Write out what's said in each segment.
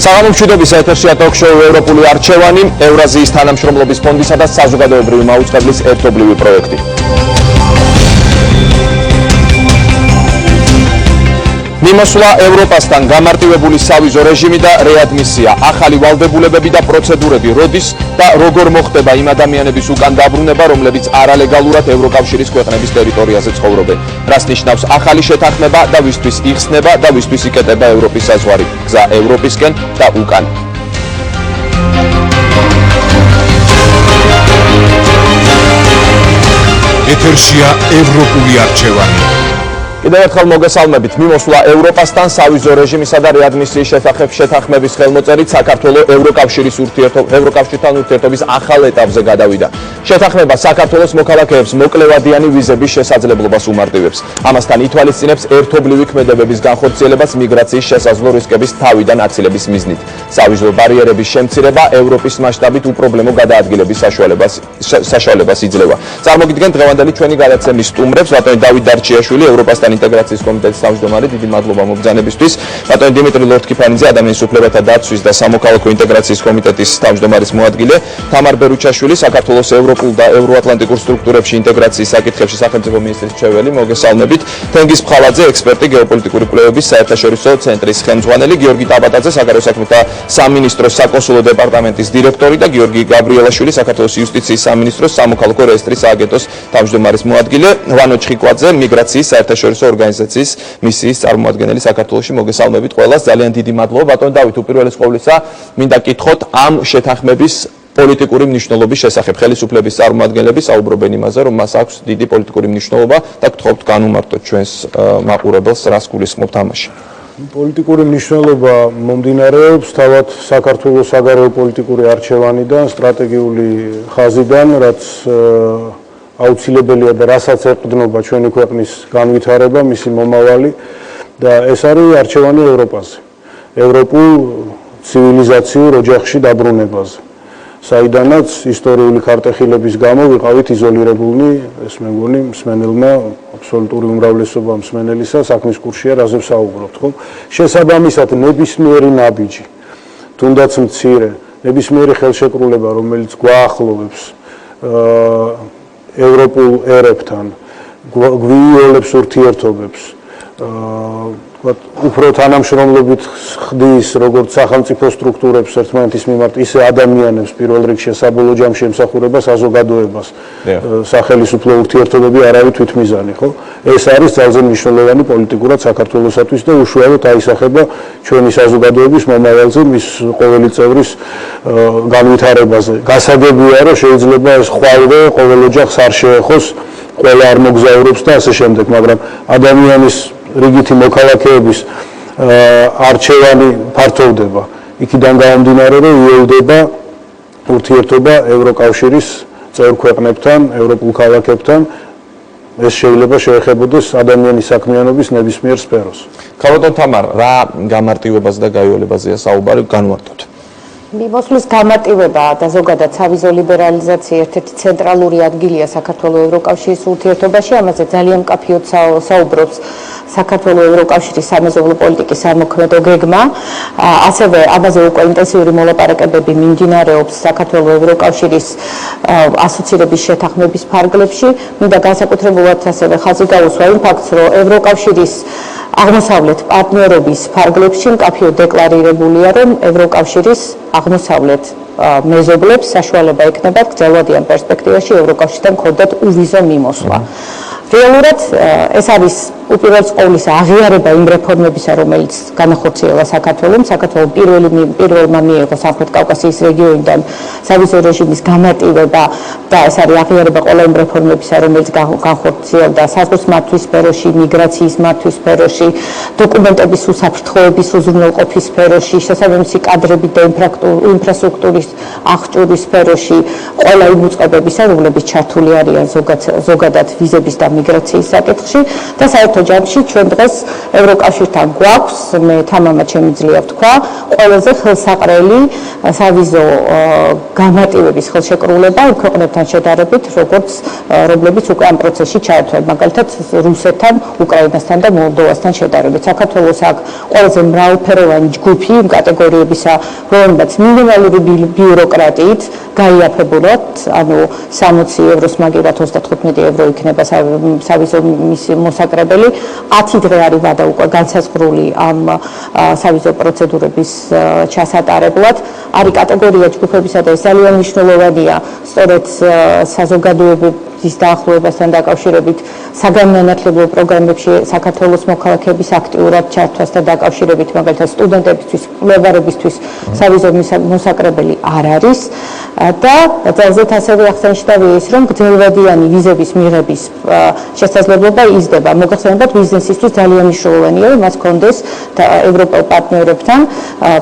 საღამომშვიდობის ეთერშია ტოქ-შოუ ევროპული არჩევანი, ევრაზიის თანამშრომლობის ფონდისა და საზოგადოებრივი მაუწყებლის ერთობლივი პროექტი. მიმოსვლა ევროპასთან გამარტივებული სავიზო რეჟიმი და რეადმისია, ახალი ვალდებულებები და პროცედურები როდის და როგორ მოხდება იმ ადამიანების უკან დაბრუნება, რომლებიც არალეგალურად ევროკავშირის ქვეყნების ტერიტორიაზე ცხოვრობენ. რას ნიშნავს ახალი შეთანხმება და ვისთვის იხსნება და ვისთვის იკეტება ევროპის საზღვარი, გზა ევროპისკენ და უკან. ეთერშია ევროპული არჩევანი. კიდევ ერთხელ მოგესალმებით. მიმოსვლა ევროპასთან სავიზო რეჟიმისა და რეადმისიის შეთანხმების ხელმოწერით საქართველოს ევროკავშირთან ურთიერთობის ახალ ეტაპზე გადავიდა. შეთანხმება საქართველოს მოქალაქეებს მოკლევადიანი ვიზების შესაძლებლობას უმარტივებს. ამასთან ითვალისწინებს ერთობლივი ქმედებების განხორციელებას მიგრაციის შესაძლო რისკების თავიდან აცილების მიზნით. სავიზო ბარიერების შემცირება ევროპის მასშტაბით უპრობლემო გადაადგილების საშუალებას იძლევა. წარმოგიდგენთ დღევანდელი ჩვენი გადაცემის სტუმრებს, ბატონი დავით დარჩიაშვილი, ევროპასთან ინტეგრაციის კომიტეტის თავმჯდომარე, დიდი მადლობა მობრძანებისთვის. ბატონი დიმიტრი ლორთქიფანიძე, ადამიანის უფლებათა დაცვის და სამოქალაქო ინტეგრაციის კომიტეტის თავმჯდომარის მოადგილე, თამარ ბერუჩაშვილი, საქართველოს ევროპულ და ევროატლანტიკურ სტრუქტურებში ინტეგრაციის საკითხებში სახელმწიფო მინისტრის მრჩეველი, მოგესალმებით. თენგიზ ფხალაძე, ექსპერტი, გეოპოლიტიკური კვლევების საერთაშორისო ცენტრის ხელმძღვანელი, გიორგი ტაბატაძე, საგარეო საქმეთა სამინისტროს საკონსულო დეპარტამენტის დირექტორი და გიორგი გაბრიელაშვილი, საქართველოს იუსტიციის სამინისტროს სამოქალაქო რეესტრის სააგენტოს თავმჯდომარის მოადგილე, ვანო ჩხიკვაძე, მიგრაციის საერთაშორისო ორგანიზაციის მისიის წარმოადგენელი საქართველოში. მოგესალმებით ყველას, ძალიან დიდი მადლობა. ბატონი დავით, უპირველეს ყოვლისა მინდა კითხოთ ამ შეთანხმების პოლიტიკური მნიშვნელობის შესახებ. ხელისუფლების წარმომადგენლები საუბრობენ იმაზე, რომ მას აქვს დიდი პოლიტიკური მნიშვნელობა და გთხოვთ განუმარტოთ ჩვენს მაყურებელს, რას გულისხმობთ ამაში. პოლიტიკური მნიშვნელობა მომდინარეობს თავად საქართველოს საგარეო პოლიტიკური არჩევანიდან, სტრატეგიული ხაზიდან, რაც აუცილებელია და რასაც ეყრდნობა ჩვენი ქვეყნის განვითარება, მისი მომავალი და ეს არის არჩევანი ევროპაზე. ევროპულ ცივილიზაციურ ოჯახში დაბრუნებაზე. საიდანაც ისტორიული ქარტეხილების გამო ვიყავით იზოლირებულნი, ეს მე მგონი მსმენელმა აბსოლუტური უმრავლესობა მსმენელისა საქმის კურსია რაზე ვსაუბრობთ, ხო? შესაბამისად ნებისმიერი ნაბიჯი, თუნდაც მცირე, ნებისმიერი ხელშეკრულება, რომელიც გვაახლოვებს ევროპულ ერებთან, გვიოლებს ურთიერთობებს, უფრო თანამშრომლობით ხდის როგორც სახელმწიფო სტრუქტურებს ერთმანეთის მიმართ, ისე ადამიანებს პირველ რიგში საბოლოო ჯამში ემსახურება საზოგადოებას. სახელისუფლო ურთიერთობები არ არის თვითმიზანი, ხო? ეს არის ძალზე მნიშვნელოვანი პოლიტიკურად საქართველოსათვის და უშუალოდ აისახება ჩვენი საზოგადოების მომავალზე, მის ყოველი წევრის განვითარებაზე. გასაგებია, რომ შეიძლება ეს ხვალვე ყოველ ოჯახს არ შეეხოს, ყველა არ მოგზაურობს და ასე შემდეგ, მაგრამ ადამიანის რიგითი მოქალაქეების არჩევანი ფართოვდება. იქიდან გამომდინარე, რომ იოლდება ურთიერთობა ევროკავშირის წევრ ქვეყნებთან, ევროპულ ქალაქებთან, ეს შეიძლება შეეხებოდეს ადამიანის საქმიანობის ნებისმიერ სფეროს. ქალბატონ თამარ, რა გამარტივებაზე და გაიოლებაზეა საუბარი, განვარტოთ. მიმოსვლის გამარტივება და ზოგადად სავიზო ლიბერალიზაცია ერთ-ერთი ცენტრალური ადგილია საქართველოს ევროკავშირის ურთიერთობაში, ამაზე ძალიან მკაფიოდ საუბრობს საქართველოს ევროკავშირის სამეზობლო პოლიტიკის სამოქმედო გეგმა, ასევე ამაზე უკვე ინტენსიური მოლაპარაკებები მიმდინარეობს საქართველოს ევროკავშირის ასოცირების შეთანხმების ფარგლებში. მინდა განსაკუთრებულად ასევე ხაზი გაუსვა იმ ფაქტს, რომ ევროკავშირის აღმოსავლეთ პარტნიორობის ფარგლებში მკაფიოდ დეკლარირებულია, რომ ევროკავშირის აღმოსავლეთ მეზობლებს საშუალება ექნებათ გრძელვადიან პერსპექტივაში ევროკავშირთან მქონდეთ უვიზო მიმოსვლა. რეალურად ეს არის უპირველეს ყოვლისა აღიარება იმ რეფორმებისა, რომელიც განახორციელა საქართველოს. საქართველოს პირველმა მიიღო სამხრეთ კავკასიის რეგიონიდან სავიზო რეჟიმის გამარტივება და ეს არის აღიარება ყველა იმ რეფორმებისა, რომელიც განხორციელდა საზღვრის მართვის სფეროში, მიგრაციის მართვის სფეროში, დოკუმენტების უსაფრთხოების უზრუნველყოფის სფეროში, შესაბამისი კადრების და ინფრასტრუქტურის აღჭურვის სფეროში, ყველა იმ უწყებებისა, რომლებიც ჩართული არიან ზოგადად ვიზების და მიგრაციის საკითხში და საერთოდ ჯამში ჩვენ დღეს ევროკავშირთან გვაქვს, მე თამამად შემიძლია ვთქვა, ყველაზე ხელსაყრელი სავიზო განმარტივების ხელშეკრულება იმ ქვეყნებთან შედარებით, რომლებიც უკვე ამ პროცესში ჩაერთვნენ, მაგალითად რუსეთთან, უკრაინასთან და მოლდოვასთან შედარებით. საქართველოს აქ ყველაზე მრავალფეროვანი ჯგუფი იმ კატეგორიებისა, რომლებიც მინიმალური ბიუროკრატიით გაიაფებულად, ანუ 60 ევროს მაგივრად 35 евро იქნება სავიზო მოსაკრებელი, 10 დღე არის ვადა უკვე განსაზღვრული ამ სავიზო პროცედურების ჩასატარებლად. არის კატეგორია ჯგუფებისა და ეს ძალიან მნიშვნელოვანია, სწორედ საზოგადოების დაახლოებასთან დაკავშირებით საგანმანათლებლო პროგრამებში საქართველოს მოქალაქეების აქტიურად ჩართვასთან დაკავშირებით, მაგალითად სტუდენტებისთვის, მკვლევარებისთვის სავიზო მოსაკრებელი არ არის და ძალზედ ასევე აღსანიშნავია ის, რომ გრძელვადიანი ვიზების მიღების შესაძლებლობა იზრდება. მოგახსენებათ, ბიზნესისთვის ძალიან მნიშვნელოვანია, რომ მას ჰქონდეს ევროპელ პარტნიორებთან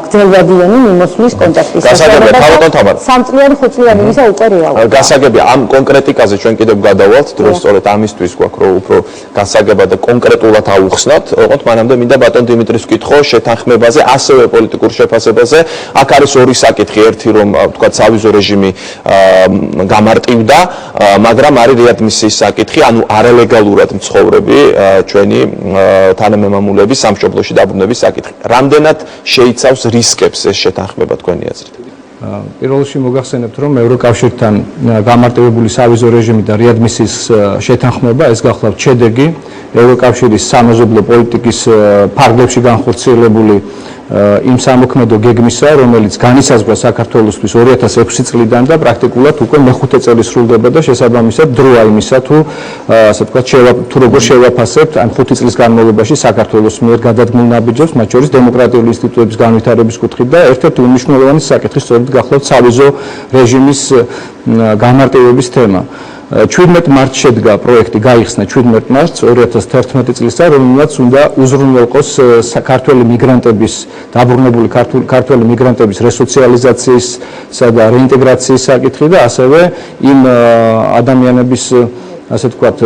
გრძელვადიანი მიმოსვლის კონტაქტის შესაძლებლობა. 3 წლიანი 5 წლიანი ვიზა უკვე რეალურია. გასაგებია ამ კონკრეტიკაზე ჩვენ კიდევ გადავალთ, დროს სწორედ ამისთვის გვაქვს რომ უფრო გასაგება და კონკრეტულად აუხსნათ. ოღონდ მანამდე მინდა ბატონ დიმიტრის ვკითხო შეთანხმებაზე, ასევე პოლიტიკურ შეფასებაზე. აქ არის ორი საკითხი, ერთი რომ ვთქვათ სავიზო რეჟიმი გამარტივდა, მაგრამ არის რეადმისიის საკითხი, ანუ არალეგალურად მცხოვრები ჩვენი თანამემამულეების სამშობლოში დაბრუნების საკითხი. რამდენად შეიცავს რისკებს ეს შეთანხმება თქვენი აზრით? პირველ რიგში მოგახსენებთ, რომ ევროკავშირთან გამარტივებული სავიზო რეჟიმი და რეადმისიის შეთანხმება ეს გახლავთ შედეგი ევროკავშირის სამეზობლო პოლიტიკის ფარგლებში განხორციელებული იმ სამოქმედო გეგმისა, რომელიც განისაზღვრა საქართველოსთვის 2006 წლიდან და პრაქტიკულად უკვე მეხუთე წელი სრულდება და შესაბამისად დროა იმისა, ასე ვთქვათ, თუ როგორ შევაფასებთ ამ 5 წლის განმავლობაში საქართველოს მიერ გადადგმულ ნაბიჯებს, მათ შორის დემოკრატიული ინსტიტუტების განვითარების კუთხით და ერთ-ერთი უმნიშვნელოვანესი საკითხი სწორედ გახლავთ სავიზო რეჟიმის გამარტივების თემა. 17 მარტს შედგა პროექტი, გაიხსნა 17 მარტს 2011 წლისა, რომელმაც უნდა უზრუნველყოს საქართველოს მიგრანტების, დაბრუნებული ქართველი მიგრანტების რესოციალიზაციისა და რეინტეგრაციის საკითხი და ასევე იმ ადამიანების ასე ვთქვათ,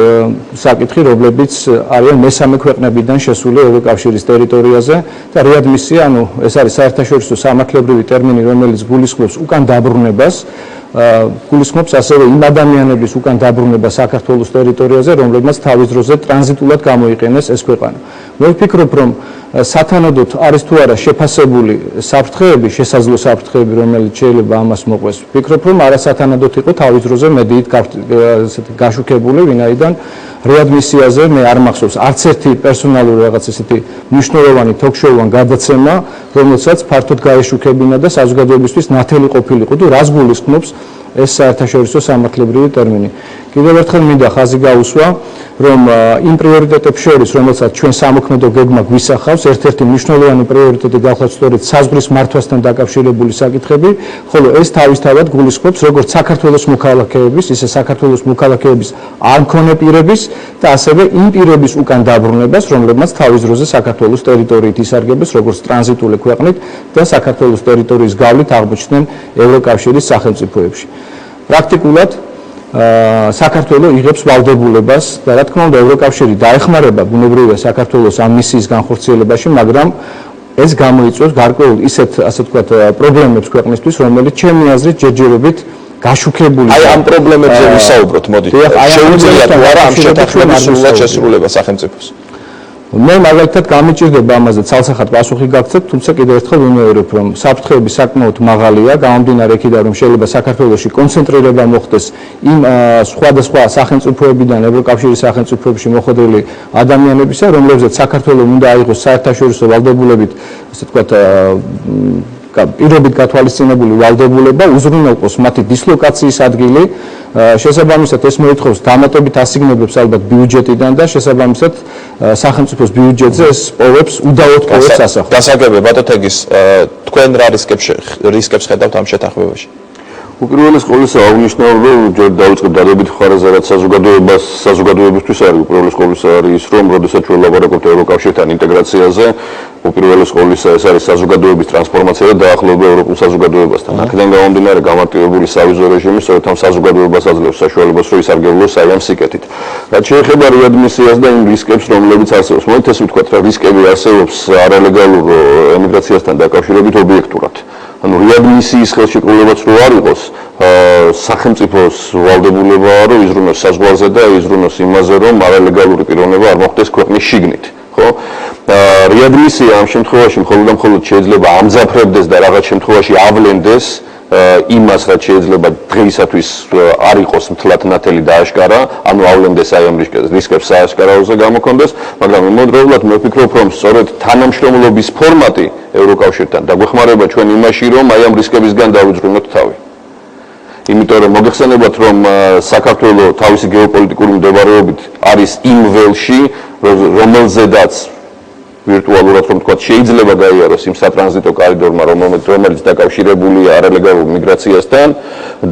საკითხი, რომლებიც არიან მესამე ქვეყნებიდან შესული ევროკავშირის ტერიტორიაზე და რეადმისია, ანუ ეს არის საერთაშორისო სამართლებრივი ტერმინი, რომელიც გულისხმობს უკან დაბრუნებას, გულისხმობს ასევე იმ ადამიანების უკან დაბრუნება საქართველოს ტერიტორიაზე, რომლებმაც თავის დროზე ტრანზიტულად გამოიყენეს ეს ქვეყანა. მე ვფიქრობ, რომ სათანადოდ არის თუ არა შეფასებული საფრთხეები, შესაძლო საფრთხეები, რომელიც შეიძლება ამას მოყვეს. ვფიქრობ, რომ არასათანადოდ იყო თავის დროზე მედიით გაშუქებული, ვინაიდან რეადმისიაზე მე არ მახსოვს არც ერთი პერსონალური რაღაც ესეთი მნიშვნელოვანი თოქ-შოუან გადაცემა, რომელსაც ფართოდ გაეშუქებინა და საზოგადოებისთვის ნათელი ყოფილიყო თუ რას გულისხმობს ეს საერთაშორისო სამართლებრივი ტერმინი. კიდევ ერთხელ მინდა ხაზი გაუსვა, რომ იმ პრიორიტეტებს შორის, რომელსაც ჩვენ სამოქმედო გეგმა გვისახავს, ერთ-ერთი მნიშვნელოვანი პრიორიტეტი გახლავთ სწორედ საზღვრის მართვასთან დაკავშირებული საკითხები, ხოლო ეს თავისთავად გულისხმობს როგორც საქართველოს მოქალაქეების, ისე საქართველოს მოქალაქეების არ მქონე პირების და ასევე იმ პირების უკან დაბრუნებას, რომლებმაც თავის დროზე საქართველოს ტერიტორიით ისარგებლეს როგორც ტრანზიტული ქვეყნით და საქართველოს ტერიტორიის გავლით აღმოჩნდნენ ევროკავშირის სახელმწიფოებში. პრაქტიკულად საქართველოს იღებს ვალდებულებას და რა თქმა უნდა ევროკავშირი დაეხმარება ბუნებრივია საქართველოს ამ მისიის განხორციელებაში, მაგრამ ეს გამოიწვევს გარკვეულ ისეთ ასე ვთქვათ პრობლემებს ქვეყნისთვის, რომელიც ჩემი აზრით ჯერჯერობით გაშუქებული. აი ამ პრობლემებზე ვისაუბროთ, მოდით. შეუძლია თუ არა ამ შეთანხმების სრულად შესრულება სახელმწიფოს? მე მაგალითად გამიჭირდება ამაზე ცალსახად პასუხი გაგცეთ, თუმცა კიდევ ერთხელ ვიმეორებ, რომ საფრთხეები საკმაოდ მაღალია, გამომდინარე იქიდან, რომ შეიძლება საქართველოში კონცენტრირება მოხდეს იმ სხვადასხვა სახელმწიფოებიდან, ევროკავშირის სახელმწიფოებში მოხვედრილი ადამიანებისა, რომლებზეც საქართველოს უნდა აიღოს საერთაშორისო ვალდებულებით, ასე ვთქვათ, პირობით გათვალისწინებული ვალდებულება, უზრუნველყოს მათი დისლოკაციის ადგილი, შესაბამისად ეს მოითხოვს დამატებით ასიგნებებს ალბათ ბიუჯეტიდან და შესაბამისად სახელმწიფოს ბიუჯეტზე ეს პოვებს უდავოდ პოვებს ასახავს. გასაგებია ბატონ თეგის, თქვენ რა რისკებს ხედავთ ამ შეთანხმებაში? უპირველეს ყოვლისა აღნიშნავ, რომ ჯერ დავიწყებ დადებითი მხარეზე, რაც საზოგადოებისთვის არის, უპირველეს ყოვლისა არის ის, რომ როდესაც ჩვენ ლაპარაკობთ ევროკავშირთან ინტეგრაციაზე, უპირველეს ყოვლისა ეს არის საზოგადოების ტრანსფორმაცია და დაახლოება ევროპულ საზოგადოებასთან. აქედან გამომდინარე გამარტივებული სავიზო რეჟიმი სწორედ ამ საზოგადოებას აძლევს საშუალებას, რომ ისარგებლოს აი ამ სიკეთით. რაც შეეხება რეადმისიას და იმ რისკებს, რომლებიც არსებობს, მოით ესე ვთქვათ, რა რისკები არსებობს არალეგალურ ემიგრაციასთან დაკავშირებით ობიექტურად. ანუ რეადმისიის ხელშეკრულებაც რო არ იყოს, სახელმწიფოს ვალდებულებაა, რომ იზრუნოს საზღვარზე და იზრუნოს იმაზე, რომ არალეგალური პიროვნება არ მოხდეს ქვეყნის შიგნით. ხო? რეადმისია ამ შემთხვევაში მხოლოდ და მხოლოდ შეიძლება ამძაფრებდეს და რაღაც შემთხვევაში ავლენდეს იმას, რაც შეიძლება დღეისათვის არ იყოს მთლად ნათელი და აშკარა, ანუ ავლენდეს აი ამ რისკებს სააშკარაოზე გამოქონდეს, მაგრამ იმოდროულად მე ვფიქრობ, რომ სწორედ თანამშრომლობის ფორმატი ევროკავშირთან დაგვეხმარება ჩვენ იმაში, რომ აი ამ რისკებისგან დავიძრუნოთ თავი. იმიტომ რომ მოგეხსენებათ, რომ საქართველო თავისი გეოპოლიტიკური მდებარეობით არის იმ ველში, რომელზედაც ვირტუალურად რომ თქვა შეიძლება გაიაროს იმ სატრანზიტო კორიდორმა, რომელიც დაკავშირებულია არალეგალურ მიგრაციასთან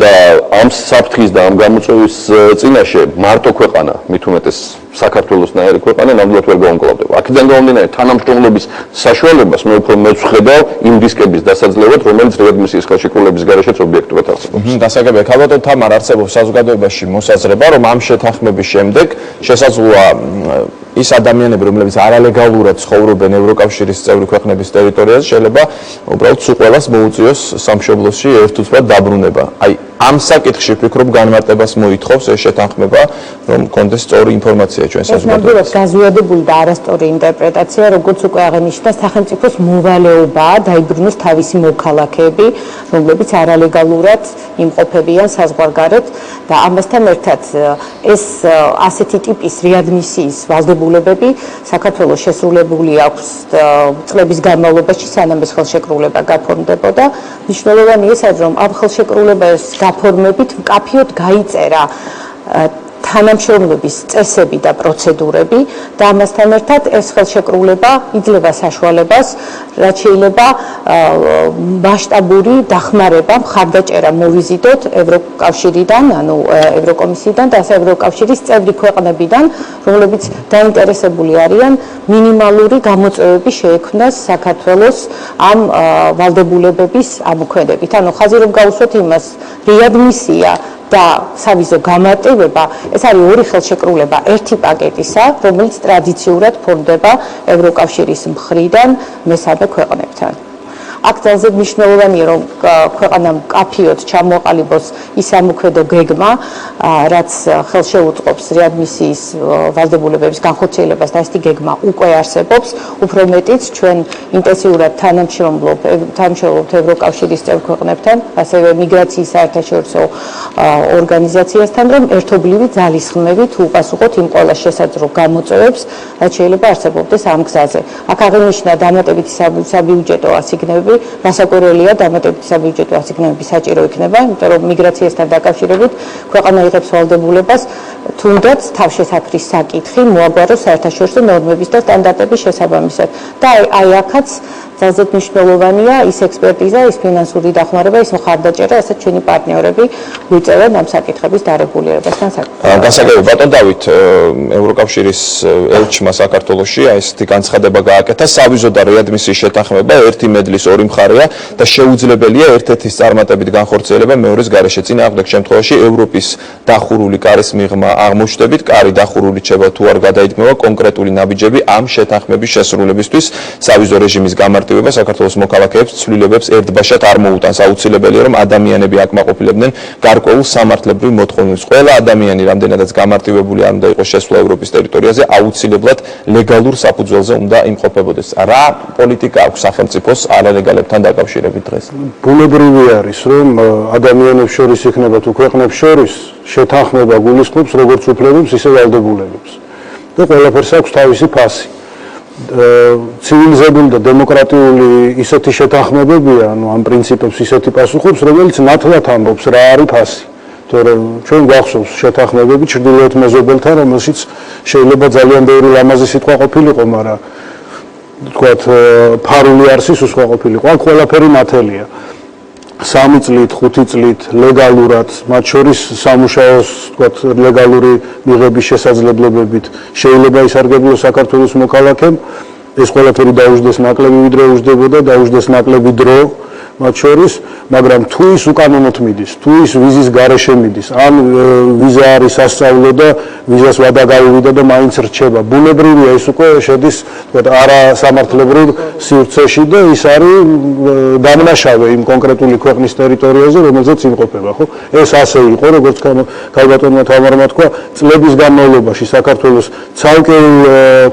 და ამ საფრთხის და ამ გამოწვევის წინაშე მარტო ქვეყანა, მით უმეტეს საქართველოსნაირი ქვეყანა ნამდვილად ვერ გაუმკლავდება. აქედან გამომდინარე თანამშრომლობის საშუალებას მე უფრო მეცხედავ იმ რისკების დასაძლევად, რომელიც რეადმისიის ხელშეკრულების გარეშეც ობიექტურად არსებობს. დასაგებია, ქალბატონ თამარ, არსებობს საზოგადოებაში მოსაზრება, რომ ამ შეთანხმების შემდეგ შესაძლოა ის ადამიანები, რომლებიც არალეგალურად ცხოვრობენ ევროკავშირის წევრი ქვეყნების ტერიტორიაზე, შეიძლება უბრალოდ სულ ყველას მოუწიოს სამშობლოში ერთუცბად დაბრუნება. აი, ამ საკითხში ვფიქრობ განმარტებას მოითხოვს ეს შეთანხმება, რომ კონდეს სწორი ინფორმაცია ჩვენ საზოგადოებაში. ეს ნამდვილად გაზვიადებული და არასწორი ინტერპრეტაცია, როგორც უკვე აღინიშნა, სახელმწიფოს მოვალეობაა დაიბრუნოს თავისი მოქალაქეები, რომლებიც არალეგალურად იმყოფებიან საზღვარგარეთ და ამასთან ერთად ეს ასეთი ტიპის რეადმისიის ვალდებულებები საქართველოს შესრულებული აქვს წლების განმავლობაში, სანამ ეს ხელშეკრულება გაფორმდებოდა. მნიშვნელოვანია ის, რომ ამ ხელშეკრულების გაფორმებით მკაფიოდ გაიწერა თანამშრომლობის წესები და პროცედურები და ამასთან ერთად ეს ხელშეკრულება იძლევა საშუალებას, რაც შეიძლება მასშტაბური დახმარება, მხარდაჭერა მოვიზიდოთ ევროკავშირიდან, ანუ ევროკომისიიდან და ასე ევროკავშირის წევრი ქვეყნებიდან, რომლებიც დაინტერესებული არიან მინიმალური გამოწვევები შეექმნას საქართველოს ამ ვალდებულებების ამოქმედებით. ანუ ხაზი რომ გავუსვათ იმას, რეადმისია და სავიზო გამარტივება, ეს არის ორი ხელშეკრულება ერთი პაკეტისა, რომელიც ტრადიციულად ფორმდება ევროკავშირის მხრიდან მესამე ქვეყნებთან. აქ ძალზე მნიშვნელოვანია, რომ ქვეყანამ მკაფიოდ ჩამოყალიბოს ის ამოქმედო გეგმა, რაც ხელშეუწყობს რეადმისიის ვალდებულებების განხორციელებას და ასეთი გეგმა უკვე არსებობს. უფრო მეტიც, ჩვენ ინტენსიურად თანამშრომლობთ ევროკავშირის წევრი ქვეყნებთან, ასევე მიგრაციის საერთაშორისო ორგანიზაციასთან, რომ ერთობლივი ძალისხმევით უპასუხოთ იმ ყველა შესაძლო გამოწვევებს, რაც შეიძლება არსებობდეს ამ გზაზე. აქ აღინიშნა დამატებითი საბიუჯეტო ასიგნებები, რასაკვირველია დამატებითი საბიუჯეტო ასიგნებები საჭირო იქნება, იმიტომ რომ მიგრაციასთან დაკავშირებით ქვეყანა იღებს ვალდებულებას თუნდაც თავშესაფრის საკითხი მოაგვაროს საერთაშორისო ნორმების და სტანდარტების შესაბამისად. და აი აქაც ძალზედ მნიშვნელოვანია ის ექსპერტიზა, ის ფინანსური დახმარება, ის მხარდაჭერა, რასაც ჩვენი პარტნიორები გვიწევენ ამ საკითხების დარეგულირებასთან საკუთრებით. გასაგებია, ბატონ დავით, ევროკავშირის ელჩმა საქართველოში ესეთი განცხადება გააკეთა, სავიზო და რეადმისიის შეთანხმება ერთი მედლის ორი მხარეა და შეუძლებელია ერთ-ერთის წარმატებით განხორციელება მეორეს გარეშე. წინააღმდეგ შემთხვევაში ევროპის დახურული კარის მიღმა აღმოჩნდებით, კარი დახურული რჩება თუ არ გადაიდგმება კონკრეტული ნაბიჯები ამ შეთანხმების შესრულებისთვის, სავიზო რეჟიმის გამარტივება საქართველოს მოქალაქეებს ცვლილებებს ერთბაშად არ მოუტანს. აუცილებელია, რომ ადამიანები აკმაყოფილებდნენ გარკვეულ სამართლებრივ მოთხოვნებს. ყველა ადამიანი, რამდენადაც გამარტივებული არ უნდა იყოს შესვლა ევროპის ტერიტორიაზე, აუცილებლად ლეგალურ საფუძველზე უნდა იმყოფებოდეს. რა პოლიტიკა აქვს სახელმწიფოს არალეგალებთან დაკავშირებით დღეს? ბუნებრივი არის, რომ ადამიანებს შორის იქნება თუ ქვეყნებს შორის შეთანხმება გულისხმობს როგორც უფლებებს, ისე ვალდებულებებს. და ყველაფერს აქვს თავისი ფასი. ცივილიზებული და დემოკრატიული ისეთი შეთანხმებებია, ანუ ამ პრინციპებს ისეთი პასუხობს, რომელიც ნათლად ამბობს რა არის ფასი. თორემ ჩვენ გვახსოვს შეთანხმებები ჩრდილოეთ მეზობელთან, რომელშიც შეიძლება ძალიან ბევრი ლამაზი სიტყვა ყოფილიყო, მაგრამ თქვათ ფარული არსის უსხვა ყოფილიყო. აქ ყველაფერი ნათელია. 3 წლით, 5 წლით ლეგალურად, მათ შორის სამუშაოს, თქვათ, ლეგალური მიღების შესაძლებლობებით შეიძლება ისარგებლოს საქართველოს მოქალაქემ ეს ყველაფერი დაუждდეს ნაკლები ვიდრე უждდებოდა, დაუждდეს ნაკლები დრო მათ შორის, მაგრამ თუ ის უკანონოდ მიდის, თუ ის ვიზის გარეშე მიდის, ან ვიზა არის სასწავლო და ვიზას ვადა გაუვიდა და მაინც რჩება. ბუნებრივია ის უკვე შედის, თქვათ, არასამართლებრივ სივრცეში და ის არის დამნაშავე იმ კონკრეტული ქვეყნის ტერიტორიაზე, რომელზეც იმყოფება, ხო? ეს ასე იყო, როგორც ქალბატონმა თამარმა თქვა, წლების განმავლობაში საქართველოს ცალკეულ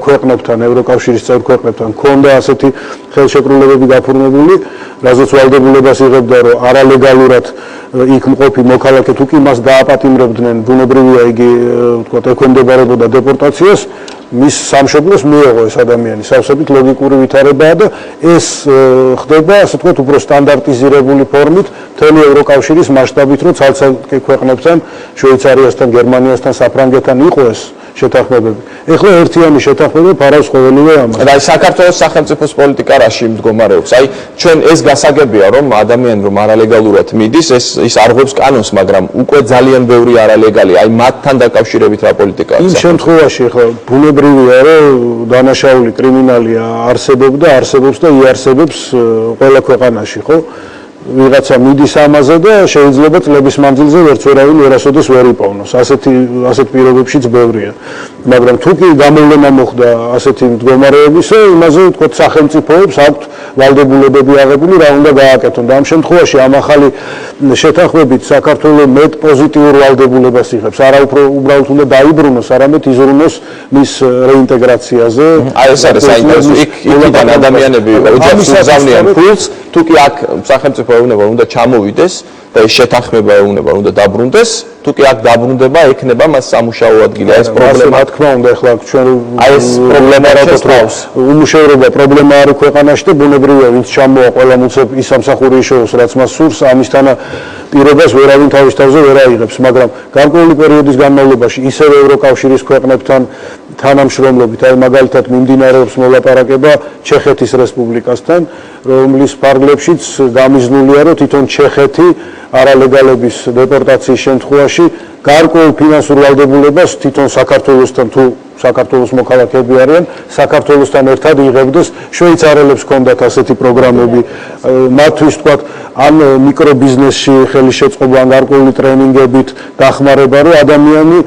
ქვეყნებთან, ევროკავშირის წევრ ქვეყნებთან ჰქონდა ასეთი ხელშეკრულებები გაფორმებული, რაზეც ვალდებულებას იღებდა, რომ არალეგალურად იქ მყოფი მოქალაქე თუ კი მას დააპატიმრებდნენ, ბუნებრივია იგი ვთქვათ, ექვემდებარებოდა დეპორტაციას, მის სამშობლოს მიეღო ეს ადამიანი. სავსებით ლოგიკური ვითარებაა და ეს ხდება, ასე ვთქვათ, უფრო სტანდარტიზირებული ფორმით მთელი ევროკავშირის მასშტაბით, რომ ცალ-ცალკე ქვეყნებთან, შვეიცარიასთან, გერმანიასთან, საფრანგეთთან იყო ეს შეთანხმებები. ეხლა ერთიანი შეთანხმება ფარავს ყოველივე ამას. და საქართველოს სახელმწიფოს პოლიტიკა რაში მდგომარეობს? აი, ჩვენ ეს გასაგებია, რომ ადამიანი რომ არალეგალურად მიდის, ის არღვევს კანონს, მაგრამ უკვე ძალიან ბევრი არალეგალი, აი მათთან დაკავშირებით რა პოლიტიკაა? იმ შემთხვევაში ეხლა ბუნებრივია, რომ დანაშაული კრიმინალი არსებობდა, არსებობს და იარსებებს ყველა ქვეყანაში, ხო? ვიღაცა მიდის ამაზე და შეიძლება წლების მანძილზე ვერც ვერავინ ვერასოდეს ვერ იპოვნოს. ასეთ პირობებშიც ბევრია. მაგრამ თუ კი გამოვლენა მოხდა ასეთი მდგომარეობისა, იმაზე ვთქვათ, სახელმწიფოებს აქვთ ვალდებულებები აღებული, რა უნდა გააკეთონ. და ამ შემთხვევაში ამ ახალი შეთანხმებით საქართველოს მეტ პოზიტიურ ვალდებულებას იღებს. არა უბრალოდ უნდა დაიბრუნოს, არამედ იზრუნოს მის რეინტეგრაციაზე. აი ეს არის საინტერესო. იქიდან ადამიანები ოჯახს უზავნიან ფულს, თუ კი აქ სახელმწიფო ეუბნება უნდა ჩამოვიდეს და ეს შეთანხმება ეუბნება უნდა დაბრუნდეს, თუ კი აქ დაბრუნდება, ექნება მას სამუშაო ადგილი. ეს პრობლემა, რა თქმა უნდა, ეხლა ჩვენ აი ეს პრობლემა როდესაც უმუშევრობა პრობლემა არის ქვეყანაში და ბუნებრივია, ვინც ჩამოვა ყველა მუცებ ის სამსახური იშოვოს, რაც მას სურს, ამისთანა პირობას ვერავინ თავის თავზე ვერ აიღებს, მაგრამ გარკვეული პერიოდის განმავლობაში ისევ ევროკავშირის ქვეყნებთან თანამშრომლობით, აი მაგალითად მიმდინარეობს მოლაპარაკება ჩეხეთის რესპუბლიკასთან, რომლის ფარგლებშიც გამიზნულია, რომ თვითონ ჩეხეთი არალეგალების დეპორტაციის შემთხვევაში გარკვეულ ფინანსურ ვალდებულებას თვითონ საქართველოსთან თუ საქართველოს მოქალაქეები არიან, საქართველოსთან ერთად იღებდეს. შვეიცარიელებს ჰქონდათ ასეთი პროგრამები, მათთვის თქვათ, ან მიკრობიზნესში ხელი შეწყობა, ან გარკვეული ტრენინგებით დახმარება, რომ ადამიანი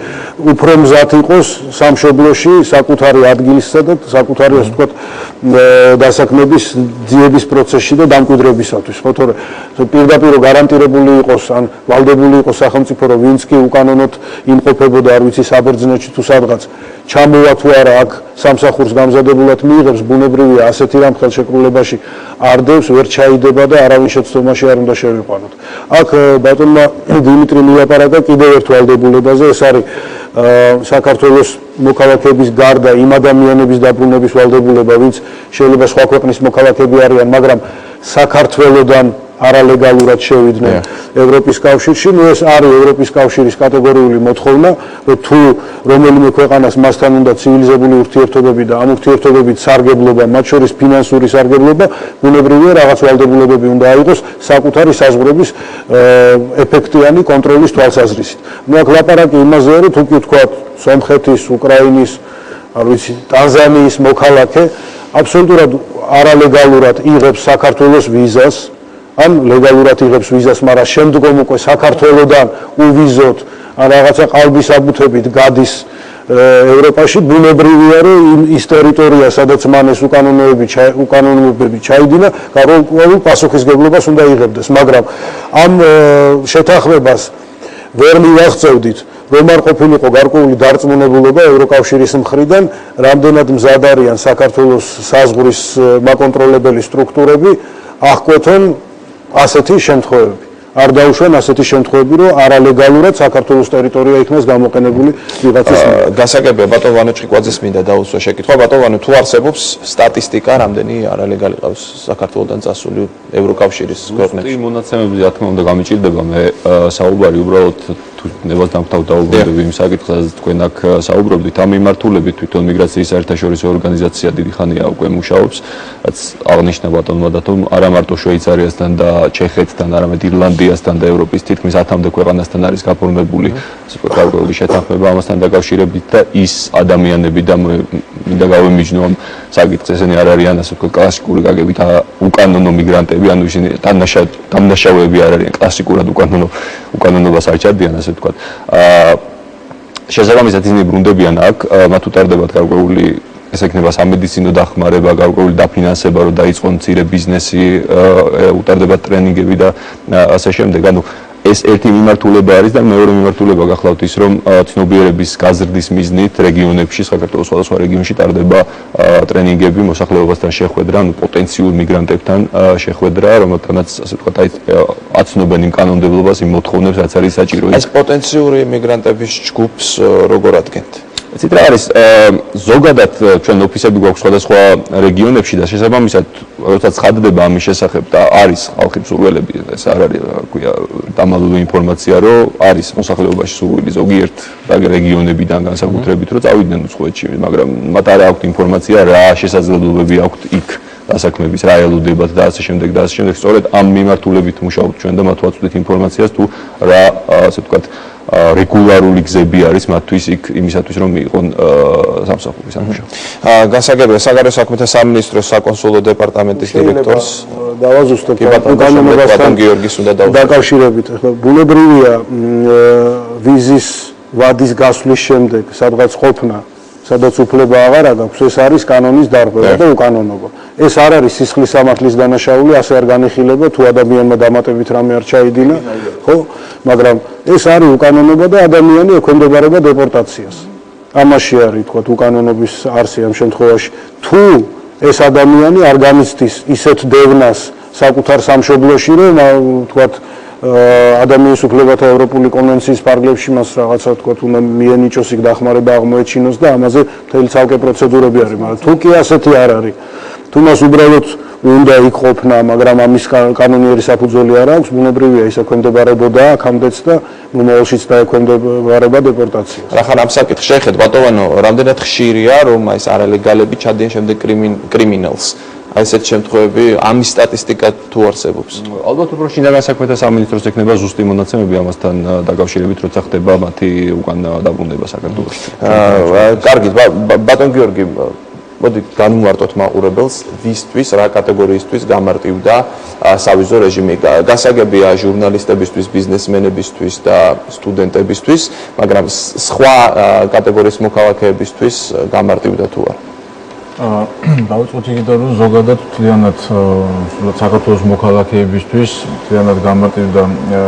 უფრო მზად იყოს სამშობლოში, საკუთარი ადგილისა და საკუთარი, ასე ვთქვათ, დასაქმების ძიების პროცესში და დამკვიდრებისათვის. ხო, თორე პირდაპირ გარანტირებული იყოს, ან ვალდებული იყოს სახელმწიფო, რომ ვინც კი უკანონოდ იმყოფებოდა, არ ვიცი, საბერძნეთში თუ სადღაც, ჩამოვა თუ არა აქ სამსახურს გამზადებულად მიიღებს, ბუნებრივია ასეთი რამ ხელშეკრულებაში არ დევს, ვერ ჩაიდება და არავინ შეცდომაში არ უნდა შევიყვანოთ. აქ ბატონმა დიმიტრი მილაპარაკა კიდევ ერთ ვალდებულებაზე, ეს არის საქართველოს მოქალაქეების გარდა იმ ადამიანების დაბრუნების ვალდებულება, ვინც შეიძლება სხვა ქვეყნის მოქალაქეები არიან, მაგრამ საქართველოსდან არალეგალურად შევიდნენ ევროპის კავშირში. ნუ ეს არის ევროპის კავშირის კატეგორიული მოთხოვნა, რომ თუ რომელიმე ქვეყანას მასთან უნდა ცივილიზებული ურთიერთობები და ამ ურთიერთობებით სარგებლობა, მათ შორის ფინანსური სარგებლობა, ბუნებრივია რაღაც ვალდებულებები უნდა აიღოს საკუთარი საზღვრების ეფექტიანი კონტროლის თვალსაზრისით. ნუ აქ ლაპარაკი იმაზეა, რომ თუ კი ვთქვათ, სომხეთის, უკრაინის, არ ვიცი, ტანზანიის მოქალაქე აბსოლუტურად არალეგალურად იღებს საქართველოს ვიზას, ან ლეგალურად იღებს ვიზას, მაგრამ შემდგომ უკვე საქართველოსდან უვიზოთ ან რაღაცა ყალბის აბუთებით გადის ევროპაში, ბუნებრივია, რომ ის ტერიტორია, სადაც მან ეს უკანონოებები ჩაიდინა, გარკვეულ პასუხისგებლობას უნდა იღებდეს, მაგრამ ამ შეთანხმებას ვერ მივაღწევდით, რომ არ ყოფილიყო გარკვეული დარწმუნებულობა ევროკავშირის მხრიდან, რამდენად მზად არიან საქართველოს საზღვრის მაკონტროლებელი სტრუქტურები აღკვეთონ ასეთი შემთხვევები. არ დაუშვენ ასეთი შემთხვევები, რომ არალეგალურად საქართველოს ტერიტორია იქნას გამოყენებული ვიღაცის მიერ. გასაგებია, ბატონ ვანო ჭიკვაძეს მინდა დაუსვა შეკითხვა. ბატონ ვანო, თუ არსებობს სტატისტიკა, რამდენი არალეგალი ყავს საქართველოსდან წასული ევროკავშირის ქვეყნებში? მონაცემები, რა თქმა უნდა, გამიჭირდება. მე საუბარი უბრალოდ თუ თვითნებას დამთავრდაობდები იმ საკითხზე თქვენ აქ საუბრობდით ამ მიმართულებით თვითონ მიგრაციის საერთაშორისო ორგანიზაცია დიდი ხანია უკვე მუშაობს რაც აღნიშნა ბატონმა დათომ არა მარტო შვეიცარიასთან და ჩეხეთთან არამედ ირლანდიასთან და ევროპის თითქმის 10-მდე ქვეყანასთან არის გაფორმებული გარკვეული შეთანხმება ამასთან დაკავშირებით და ის ადამიანები და მინდა გავემიჯნო ამ საკითხს ესენი არ არიან ასე ვთქვათ კლასიკური გაგებით უკანონო მიგრანტები ანუ ისინი დამნაშავეები არ არიან კლასიკურად უკანონობას არ ჩადიან ასე ვთქვათ შესაბამისად ისინი ბრუნდებიან აქ მათ უტარდებათ გარკვეული ეს ექნება სამედიცინო დახმარება გარკვეული დაფინანსება რომ დაიწყონ მცირე ბიზნესი უტარდებათ ტრენინგები და ასე შემდეგ ანუ ეს ერთი მიმართულება არის და მეორე მიმართულება გახლავთ ის რომ ცნობიერების გაზრდის მიზნით რეგიონებში საქართველოს სხვადასხვა რეგიონში ტარდება ტრენინგები მოსახლეობასთან შეხვედრა ანუ პოტენციურ მიგრანტებთან შეხვედრა რომელთანაც ასე ვთქვათ აცნობენ იმ კანონმდებლობას იმ მოთხოვნებს რაც არის საჭირო ეს პოტენციური მიგრანტების ჯგუფს როგორ ადგენთ იცით რა არის ზოგადად ჩვენ ოფისები გვაქვს სხვადასხვა რეგიონებში და შესაბამისად როდესაც ხადდება ამის შესახებ და არის ხალხი მსურველები ეს არ არის ქვია დამალული ინფორმაცია რომ არის მოსახლეობაში სურვილი ზოგიერთ რეგიონებიდან განსაკუთრებით რომ წავიდნენ უცხოეთში მაგრამ მათ არ აქვთ ინფორმაცია რა შესაძლებლობები აქვთ იქ დასაქმების რა ელოდებათ და ასე შემდეგ და ასე შემდეგ სწორედ ამ მიმართულებით მუშაობთ ჩვენ და მათ ვაწვდით ინფორმაციას თუ რა ასე ვთქვათ რეგულარული გზები არის მათთვის იქ იმისათვის რომ მიიღონ სამსახურის სამუშაო. გასაგებია საგარეო საქმეთა სამინისტროს საკონსულო დეპარტამენტის დირექტორს დავაზუსტებ ბატონ გიორგის უნდა დაკავშირებით. ბუნებრივია ვიზის ვადის გასვლის შემდეგ სადღაც ყოფნა სადაც უფლება აღარ აქვს ეს არის კანონის დარღვევა და უკანონობა. ეს არ არის სისხლის სამართლის დანაშაული, ასე არ განიხილება თუ ადამიანმა დამატებით რამე არ ჩაიდინა, ხო? მაგრამ ეს არის უკანონობა და ადამიანი ექვემდებარება დეპორტაციას. ამაში არის თქვა უკანონობის არსი ამ შემთხვევაში. თუ ეს ადამიანი არ განიცდის ისეთ დევნას საკუთარ სამშობლოში, რომ თქვა ადამიანის უფლებათა ევროპული კონვენციის ფარგლებში მას რაღაცა თქვა უნდა მიენიჭოს იქ დახმარება აღმოეჩინოს და ამაზე მთელი ცალკე პროცედურები არის, მაგრამ თუ კი ასეთი არ არის, თუ მას უბრალოდ უნდა იქ ყოფნა, მაგრამ ამის კანონიერი საფუძველი არ აქვს, ბუნებრივია ის ექვემდებარებოდა აქამდეც და მომავალშიც დაექვემდებარება დეპორტაციას. რახან ამ საკითხს შეეხეთ ბატონო, რამდენად ხშირია რომ ეს არალეგალები ჩადიან შემდეგ კრიმინალს? აი ესეთ შემთხვევები ამის სტატისტიკა თუ არსებობს? ალბათ უფრო შინაგან საქმეთა სამინისტროს ექნება ზუსტი მონაცემები ამასთან დაკავშირებით, როცა ხდება მათი უკან დაბრუნება საქართველოში. კარგი, ბატონ გიორგი, მოდი განმარტოთ მაყურებელს, ვისთვის, რა კატეგორიისთვის გამარტივდა სავიზო რეჟიმი. გასაგებია ჟურნალისტებისთვის, ბიზნესმენებისთვის და სტუდენტებისთვის, მაგრამ სხვა კატეგორიის მოქალაქეებისთვის გამარტივდა თუ არა? დავიწყოთ იქიდან რომ ზოგადად მთლიანად საქართველოს მოქალაქეებისთვის მთლიანად გამარტივდა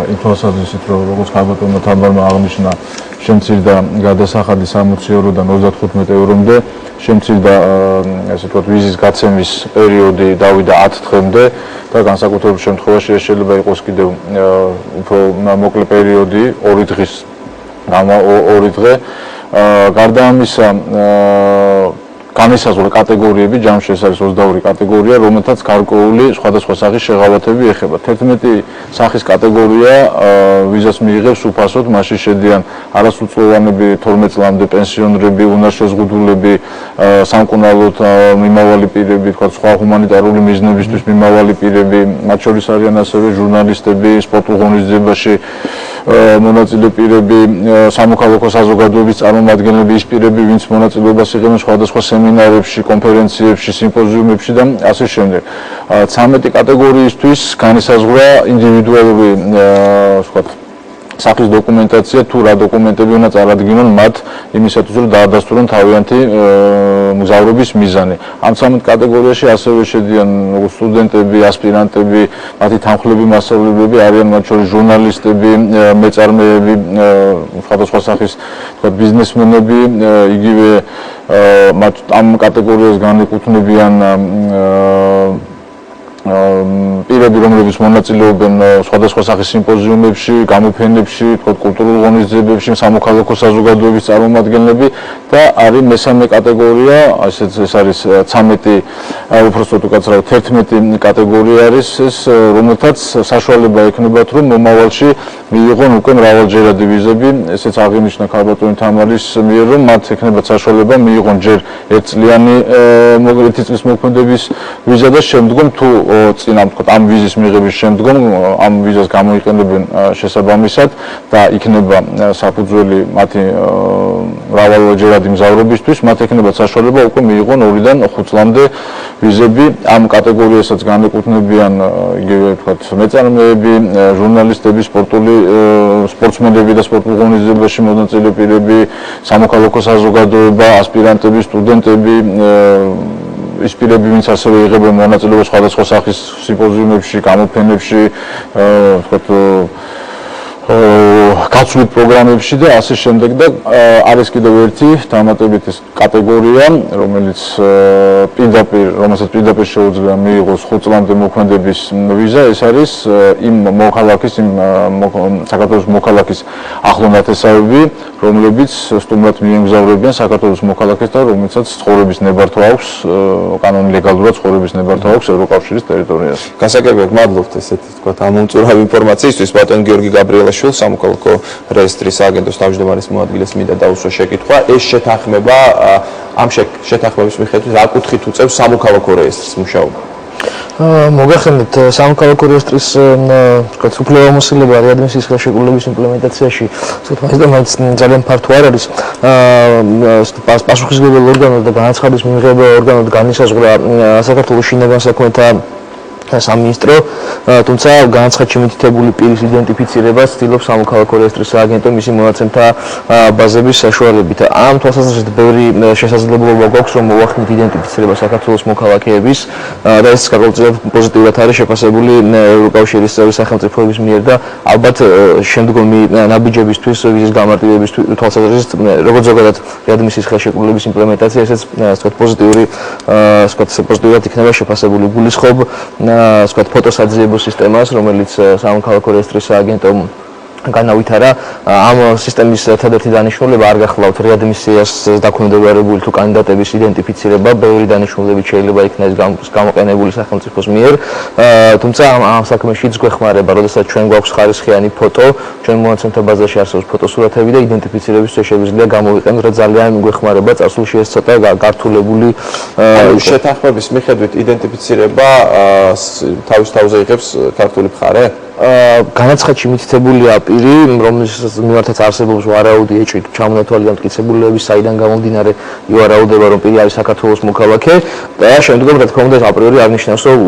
იმ თვალსაზრისით რომ როგორც ხალბატონმა თამბარმა აღნიშნა შემცირდა გადასახადი 60 ევროდან 35 ევრომდე შემცირდა ასე ვთქვათ ვიზის გაცემის პერიოდი დავიდა 10 დღემდე და განსაკუთრებულ შემთხვევაში ეს შეიძლება იყოს კიდევ უფრო მოკლე პერიოდი 2 დღის 2 დღე გარდა ამისა განისაზღვრა კატეგორიები, ჯამში ეს არის 22 კატეგორია, რომელთაც გარკვეული სხვადასხვა სახის შეღავათები ეხება. 11 სახის კატეგორია ვიზას მიიღებს უფასოდ, მასში შედიან არასრულწლოვანები, 12 წლამდე პენსიონერები, უნარშეზღუდულები, სამკურნალოდ მიმავალი პირები, თქვა სხვა ჰუმანიტარული მიზნებისთვის მიმავალი პირები, მათ შორის არიან ასევე ჟურნალისტები, სპორტულ ღონისძიებაში მონაწილე პირები, სამოქალაქო საზოგადოების წარმომადგენლები, ის პირები, ვინც მონაწილეობას იღებენ სხვადასხვა სემინარებში, კონფერენციებში, სიმპოზიუმებში და ასე შემდეგ. 13 კატეგორიისთვის განისაზღვრა ინდივიდუალური, ვთქვათ, სახის დოკუმენტაცია, თუ რა დოკუმენტები უნდა წარადგინონ მათ იმისათვის, რომ დაადასტურონ თავიანთი მგზავრობის მიზანი. ამ 13 კატეგორიაში ასევე შედიან სტუდენტები, ასპირანტები, მათი თანხლები, მასწავლებლები, არიან მათ შორის ჟურნალისტები, მეწარმეები, სხვადასხვა სახის ვთქვათ ბიზნესმენები, იგივე ამ კატეგორიას განეკუთვნებიან პირები, რომლებიც მონაწილეობენ სხვადასხვა სახის სიმპოზიუმებში, გამოფენებში, კულტურულ ღონისძიებებში, სამოქალაქო საზოგადოების წარმომადგენლები და არის მესამე კატეგორია, ეს არის 13, უпростоოდ უკაცრავად 11 კატეგორია არის ეს, რომელთაც საშუალება ექნებათ, რომ მომავალში მიიღონ უკვე მრავალჯერადი ვიზები, ესეც აღინიშნა ქალბატონი თამარის მიერ, რომ მათ ექნებათ საშუალება მიიღონ ჯერ ერთწლიანი ერთი წლის მოქმედების ვიზა და შემდგომ თუ წინა ვთქვათ ამ ვიზის მიღების შემდგომ ამ ვიზას გამოიყენებენ შესაბამისად და იქნება საფუძველი მათი მრავალჯერადი მგზავრობისთვის, მათ ექნებათ საშუალება უკვე მიიღონ 2-დან 5 წლამდე ვიზები. ამ კატეგორიასაც განეკუთვნებიან იგივე ვთქვათ მეწარმეები, ჟურნალისტები, სპორტსმენები და სპორტულ ღონისძიებაში მონაწილე პირები, სამოქალაქო საზოგადოება, ასპირანტები, სტუდენტები, ის პირები, ვინც ასევე იღებენ მონაწილეობას სხვადასხვა სახის სიმპოზიუმებში, გამოფენებში, ვთქვათ გაცვლით პროგრამებში და ასე შემდეგ და არის კიდევ ერთი დამატებითი კატეგორია, რომელსაც პირდაპირ შეუძლია მიიღოს 5 წლამდე მოქმედების ვიზა, ეს არის იმ მოქალაქის, საქართველოს მოქალაქის ახლო ნათესავები, რომლებიც სტუმრად მიემგზავრებიან საქართველოს მოქალაქეს და რომელსაც ცხოვრების ნებართვა აქვს, კანონი ლეგალურად ცხოვრების ნებართვა აქვს ევროკავშირის ტერიტორიაზე. გასაგებია, მადლობთ ესეთი თქვათ ამ უმწურავი ინფორმაციისთვის. ბატონ გიორგი გაბრიელაშვილს, სამოქალაქო რეესტრის სააგენტოს თავმჯდომარის მოადგილეს მინდა დაუსვა შეკითხვა. ეს შეთანხმება ამ შეთანხმების მიხედვით რა კუთხით უწევს სამოქალაქო რეესტრს მუშაობა? მოგახსენეთ სამოქალაქო რეესტრის უფლებამოსილება რეადმისიის ხელშეკრულების იმპლემენტაციაში მაინც ძალიან ფართო არ არის პასუხისმგებელი ორგანო და განაცხადის მიღება ორგანოდ განისაზღვრა საქართველოს შინაგან საქმეთა სამინისტრო, თუმცა განაცხადში მითითებული პირის იდენტიფიცირებას ცდილობს სამოქალაქო რეესტრის სააგენტო მისი მონაცემთა ბაზების საშუალებით. ამ თვალსაზრისით ბევრი შესაძლებლობა გვაქვს, რომ მოვახდინოთ იდენტიფიცირება საქართველოს მოქალაქეების და ეს გარკვეულწილად პოზიტიურად არის შეფასებული ევროკავშირის წევრი სახელმწიფოების მიერ და ალბათ შემდგომი ნაბიჯებისთვის, ვიზის გამარტივების თვალსაზრისით, როგორც ზოგადად რეადმისიის ხელშეკრულების იმპლემენტაცია, ესეც პოზიტიურად იქნება შეფასებული. გულისხმობ ფოტოსაძიებო სისტემას, რომელიც სამოქალაქო რეესტრის სააგენტომ განავითარა. ამ სისტემის ერთადერთი დანიშნულება არ გახლავთ რეადმისიას დაქვემდებარებული თუ კანდიდატების იდენტიფიცირება, ბევრი დანიშნულებით შეიძლება იქნას გამოყენებული სახელმწიფოს მიერ. თუმცა ამ საქმეშიც გვეხმარება, როდესაც ჩვენ გვაქვს ხარისხიანი ფოტო, ჩვენ მონაცემთა ბაზაში არსებობს ფოტოსურათები და იდენტიფიცირებისთვის შეგვიძლია გამოვიყენოთ, რა ძალიან გვეხმარება. წარსულში ეს ცოტა გართულებული შეთანხმების მიხედვით იდენტიფიცირება თავის თავზე იღებს ქართული მხარე? განაცხადში მითითებულია პირი, რომელსაც მიმართაც არსებობს ვარაუდი ეჭვით ჩამონათვალი დამტკიცებულებების, საიდან გამომდინარე ივარაუდება, რომ პირი არის საქართველოს მოქალაქე და შემდგომ რა თქმა უნდა აპრიორი არ ნიშნავს, რომ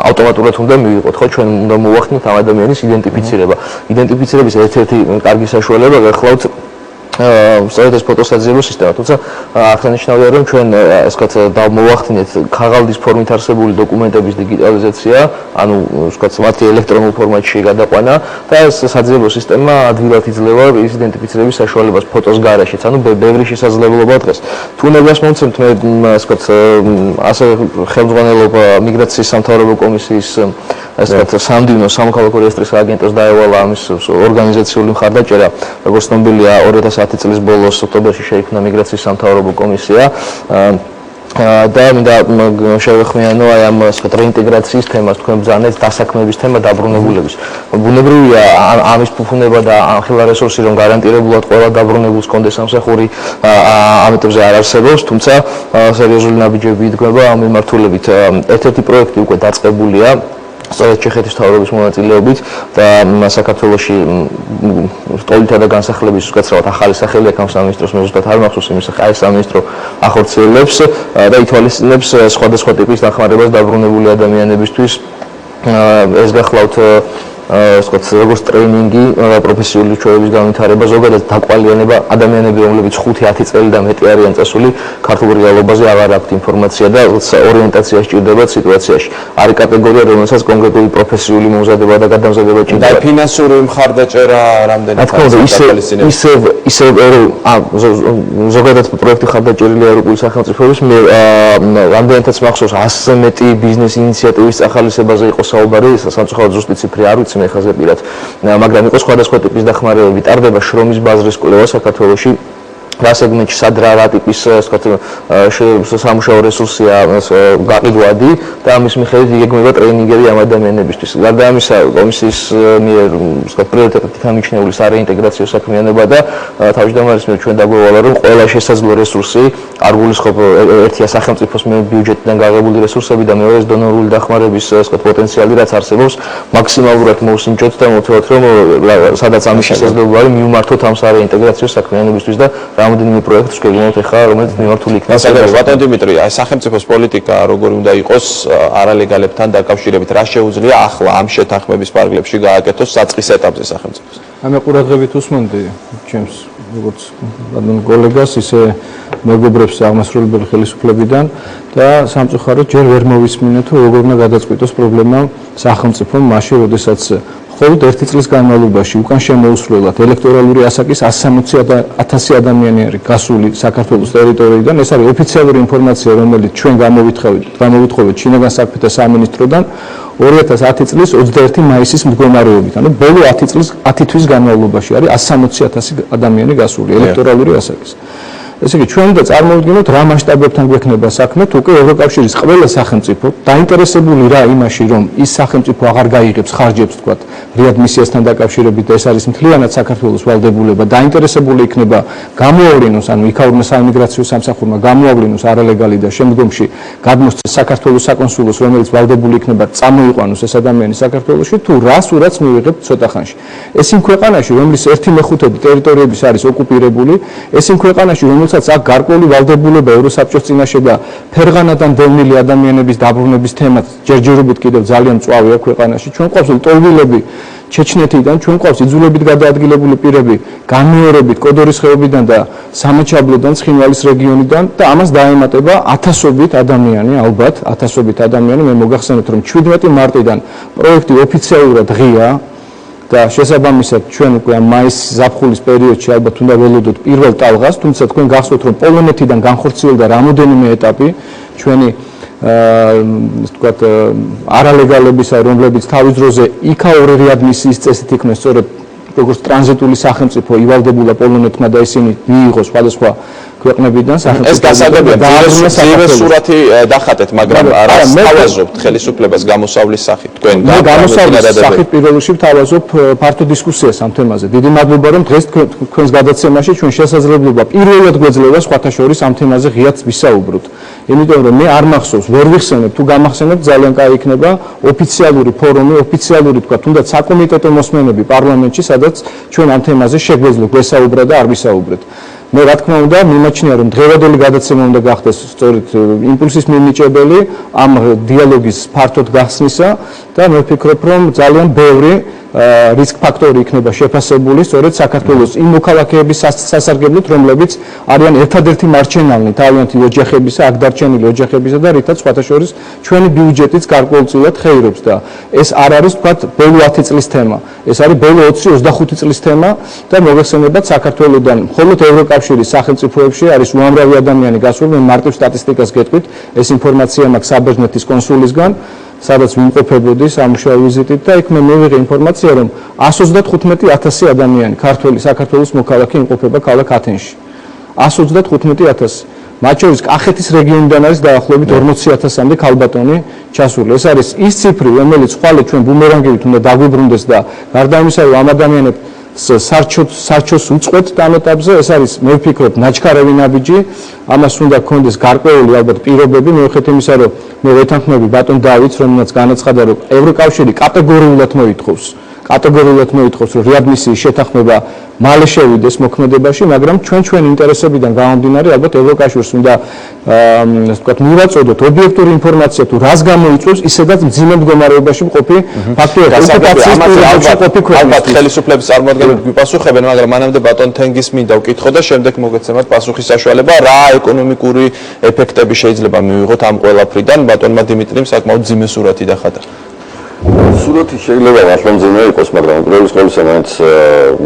ავტომატურად უნდა მივიღოთ, ხო, ჩვენ უნდა მოვახდინოთ ამ ადამიანის იდენტიფიცირება. იდენტიფიცირების ერთ-ერთი კარგი საშუალება გახლავთ სწორედ ეს ფოტოსაძიებო სისტემა, თუმცა აღსანიშნავია, რომ ჩვენ ეს ვთქვათ მოვახდინეთ ქაღალდის ფორმით არსებული დოკუმენტების დიგიტალიზაცია, ანუ ვთქვათ მათი ელექტრონულ ფორმატში გადაყვანა და ეს საძიებო სისტემა ადვილად იძლევა ის იდენტიფიცირების საშუალებას ფოტოს გარაშეც, ანუ ბევრი შესაძლებლობა დღეს. თუ ნებას მომცემთ მე ვთქვათ ასე ხელმძღვანელობა მიგრაციის სამთავრობო კომისიის ეს ვთქვათ სამდივნო სამოქალაქო რეესტრის სააგენტოს დაევალა ამის ორგანიზაციული მხარდაჭერა, როგორც ცნობილია 2010 წლის ბოლოს ოქტომბერში შეიქმნა მიგრაციის სამთავრობო კომისია და მინდა შევეხმიანო აი ამ რეინტეგრაციის თემას, თქვენ ბრძანეთ დასაქმების თემა დაბრუნებულების. ბუნებრივია ამის ფუფუნება და ახლა რესურსი რომ გარანტირებულად ყველა დაბრუნებულს კონდეს სამსახური ამ ეტაპზე არ არსებობს, თუმცა სერიოზული ნაბიჯები იდგება ამ მიმართულებით. ერთ-ერთი პროექტი უკვე დაწყებულია სწორედ ჩეხეთის მთავრობის მონაწილეობით და საქართველოში სტოლითა და განსახლების უკაცრავად ახალი სახელი აქვს ამ სამინისტროს, მე ზუსტად არ მახსოვს იმის ახალი სამინისტრო ახორციელებს და ითვალისწინებს სხვადასხვა ტიპის დახმარებას დაბრუნებული ადამიანებისთვის. ეს გახლავთ ვთქვათ, როგორც ტრეინინგი, პროფესიული ჩვევების განვითარება, ზოგადად დაკვალიანება ადამიანები, რომლებიც 5-10 წელი და მეტი არიან წასული ქართულ რეალობაზე აღარ აქვთ ინფორმაცია და ორიენტაცია სჭირდებათ სიტუაციაში. არის კატეგორია, რომელსაც კონკრეტული პროფესიული მომზადება და გადამზადება და ფინანსური მხარდაჭერა რამდენი ისევ ზოგადად პროექტი ხარდაჭერილი ევროპული სახელმწიფოების რამდენადაც მახსოვს 100-ზე მეტი ბიზნეს ინიციატივის ახალისებაზე იყო საუბარი, სამწუხაროდ ზუსტი ციფრი არ ვიცი მე ხაზე პირად, მაგრამ იყო სხვადასხვა ტიპის დახმარებები, ტარდება შრომის ბაზრის კვლევა საქართველოში. რა სეგმენტში სად რა ტიპის სამუშაო რესურსია გაყიდვადი და ამის მიხედვით იგეგმება ტრეინინგები ამ ადამიანებისთვის. გარდა ამისა, კომისიის მიერ პრიორიტეტით გამიჩნეული სარეინტეგრაციო საქმიანობა და თავმჯდომარის მიერ ჩვენ დაგვევალა, რომ ყველა შესაძლო რესურსი არ გულისხმობ ერთია სახელმწიფოს ბიუჯეტიდან გაღებული რესურსები და მეორე დონორული დახმარების პოტენციალი, რაც არსებობს, მაქსიმალურად მოვსინჯოთ და მოვთხოვოთ, რომ სადაც ამის შესაძლებლობა არის, მივმართოთ ამ სარეინტეგრაციო საქმიანობისთვის და რამდენიმე პროექტს გეგმავთ ახლა, რომელიც მიმართული იქნება. ბატონ დიმიტრი, აი სახელმწიფოს პოლიტიკა როგორი უნდა იყოს არალეგალებთან დაკავშირებით, რა შეუძლია ახლა ამ შეთანხმების პარალელებში გააკეთოს საწყის ეტაპზე სახელმწიფოს? მე ყურადღებით უსმენდი ჩემს როგორც ბატონ კოლეგას, ისე მეგობრებს აღმასრულებელი ხელისუფლებიდან და სამწუხაროდ ჯერ ვერ მოვისმინე თუ როგორ უნდა გადაწყვიტოს პრობლემა სახელმწიფომ მაშინ, როდესაც მხოლოდ 1 წლის განმავლობაში უკან შემოუსრულებლად ელექტორალური ასაკის 160,000 ადამიანი არის გასული საქართველოს ტერიტორიიდან. ეს არის ოფიციალური ინფორმაცია, რომელიც ჩვენ გამოვითხოვეთ ჩინაგან საქმეთა სამინისტროდან 2010 წლის 21 მაისის მდგომარეობით. ანუ ბოლო 10 თვის განმავლობაში არის 160,000 ადამიანი გასული ელექტორალური ასაკის. ესე იგი, ჩვენ უნდა წარმოვიდგინოთ, რა მასშტაბებთან გვექნება საქმე, თუ კი ევროკავშირის ყველა სახელმწიფო დაინტერესებული რა იმაში, რომ ის სახელმწიფო აღარ გაიღებს ხარჯებს, თქვათ, რეადმისიასთან დაკავშირებით და ეს არის მთლიანად საქართველოს ვალდებულება, დაინტერესებული იქნება გამოავლინოს, ანუ იქაურმა საიმიგრაციო სამსახურმა გამოავლინოს არალეგალი და შემდგომში გადმოსცეს საქართველოს საკონსულოს, რომელიც ვალდებული იქნება წამოიყვანოს ეს ადამიანი საქართველოში, თუ რა სურათს მივიღებთ ცოტა ხანში. ეს იმ ქვეყანაში, რომლის 1/5 ტერიტორიების არის ოკუპირებული, ეს იმ ქვეყანაში, რომელსაც აქ გარკვეული ვალდებულება ევროსაბჭოს წინაშე და ფერღანადან დევნილი ადამიანების დაბრუნების თემაც ჯერჯერობით კიდევ ძალიან მწვავეა ქვეყანაში. ჩვენ ყავს ლტოლვილები ჩეჩნეთიდან, ჩვენ ყავს იძულებით გადაადგილებული პირები განმეორებით კოდორის ხეობიდან და სამაჩაბლოდან, ცხინვალის რეგიონიდან და ამას დაემატება ათასობით ადამიანი, ალბათ ათასობით ადამიანი. მე მოგახსენებთ, რომ 17 მარტიდან პროექტი ოფიციალურად ღია და შესაბამისად ჩვენ უკვე ამ მაის-ზაფხულის პერიოდში ალბათ უნდა ველოდოთ პირველ ტალღას, თუმცა თქვენ გახსოვთ, რომ პოლონეთიდან განხორციელდა რამოდენიმე ეტაპი ჩვენი ვთქვათ არალეგალებისა, რომლებიც თავის დროზე იქაური რეადმისიის წესით იქმნენ, სწორედ როგორც ტრანზიტული სახელმწიფო ივალდებულა პოლონეთმა და ისინი მიიღო სხვადასხვა ქვეყნებიდან სახელმწიფო. ეს გასაგებია, ძირე სურათი დახატეთ, მაგრამ რას თავაზობთ ხელისუფლებას გამოსავლის სახით? თქვენ გამოსავლის სახით პირველ რიგში ვთავაზობ ფართო დისკუსიას ამ თემაზე. დიდი მადლობა, რომ დღეს თქვენს გადაცემაში ჩვენ შესაძლებლობა პირველად გვეძლევა სხვათა შორის ამ თემაზე ღიად ვისაუბროთ. იმიტომ რომ მე არ მახსოვს, ვერ ვიხსენებ, თუ გამახსენებ, ძალიან კაი იქნება ოფიციალური ფორუმი, ოფიციალური თქვა, თუნდაც საკომიტეტო მოსმენები პარლამენტში, სადაც ჩვენ ამ თემაზე შეგვეძლო გვესაუბრა და არ ვისაუბრეთ. მე რა თქმა უნდა მიმაჩნია, რომ დღევანდელი გადაცემა უნდა გახდეს სწორედ იმპულსის მიმნიჭებელი ამ დიალოგის ფართოდ გახსნისა და მე ვფიქრობ, რომ ძალიან ბევრი რისკ ფაქტორი იქნება შეფასებული სწორედ საქართველოს იმ მოქალაქეების სასარგებლოდ, რომლებიც არიან ერთადერთი მარჩენალნი თავიანთი ოჯახებისა, აქ დარჩენილი ოჯახებისა და რითაც სხვათა შორის ჩვენი ბიუჯეტიც გარკვეულწილად ხეირობს და ეს არ არის თქვათ ბოლო 10 წლის თემა. ეს არის ბოლო 20-25 წლის თემა და მოგეხსენებათ საქართველოსდან მხოლოდ ევროკავშირის სახელმწიფოებში არის უამრავი ადამიანი გასული. მე მარტივ სტატისტიკას გეტყვით, ეს ინფორმაცია მაქვს საბერძნეთის კონსულისგან, სადაც ვიმყოფებოდი სამუშაო ვიზიტით და იქ მე მივიღე ინფორმაცია, რომ 135,000 ადამიანი ქართველი საქართველოს მოქალაქე იმყოფება ქალაქ ათენში. 135,000. მათ შორის კახეთის რეგიონიდან არის დაახლოებით 40,000-მდე ქალბატონი ჩასული. ეს არის ის ციფრი, რომელიც ხვალე ჩვენ ბუმერანგებით უნდა დაგვიბრუნდეს და გარდა ამისა, რომ ამ ადამიანებს სარჩოს უწყვეტ ამ ეტაპზე, ეს არის მე ვფიქრობ ნაჩქარავი ნაბიჯი, ამას უნდა გქონდეს გარკვეული ალბათ პირობები, მიუხედავად იმისა, რომ მე ვეთანხმები ბატონ დავითს, რომელმაც განაცხადა, რომ ევროკავშირი კატეგორიულად მოითხოვს კატეგორიულად მოითხოვს, რომ რეადმისიის შეთანხმება მალე შევიდეს მოქმედებაში, მაგრამ ჩვენ ინტერესებიდან გამომდინარე, ალბათ ევროკავშირს უნდა ასე ვთქვათ, მივაწოდოთ ობიექტური ინფორმაცია თუ რას გამოიწვევს ისედაც მძიმე მდგომარეობაში მყოფი ფაქტიურად ოკუპაციის პირობებში მყოფი ქვეყნის. ალბათ ხელისუფლების წარმომადგენლები გვიპასუხებენ, მაგრამ მანამდე ბატონ თენგის მინდა ვკითხო და შემდეგ მოგეცემათ პასუხის საშუალება, რა ეკონომიკური ეფექტები შეიძლება მივიღოთ ამ ყველაფრიდან. ბატონმა დიმიტრიმ საკმაოდ მძიმე სურათი დახატა. სურათი შეიძლება მართლა მძიმე იყოს, მაგრამ პირველის ყოვლისა მაინც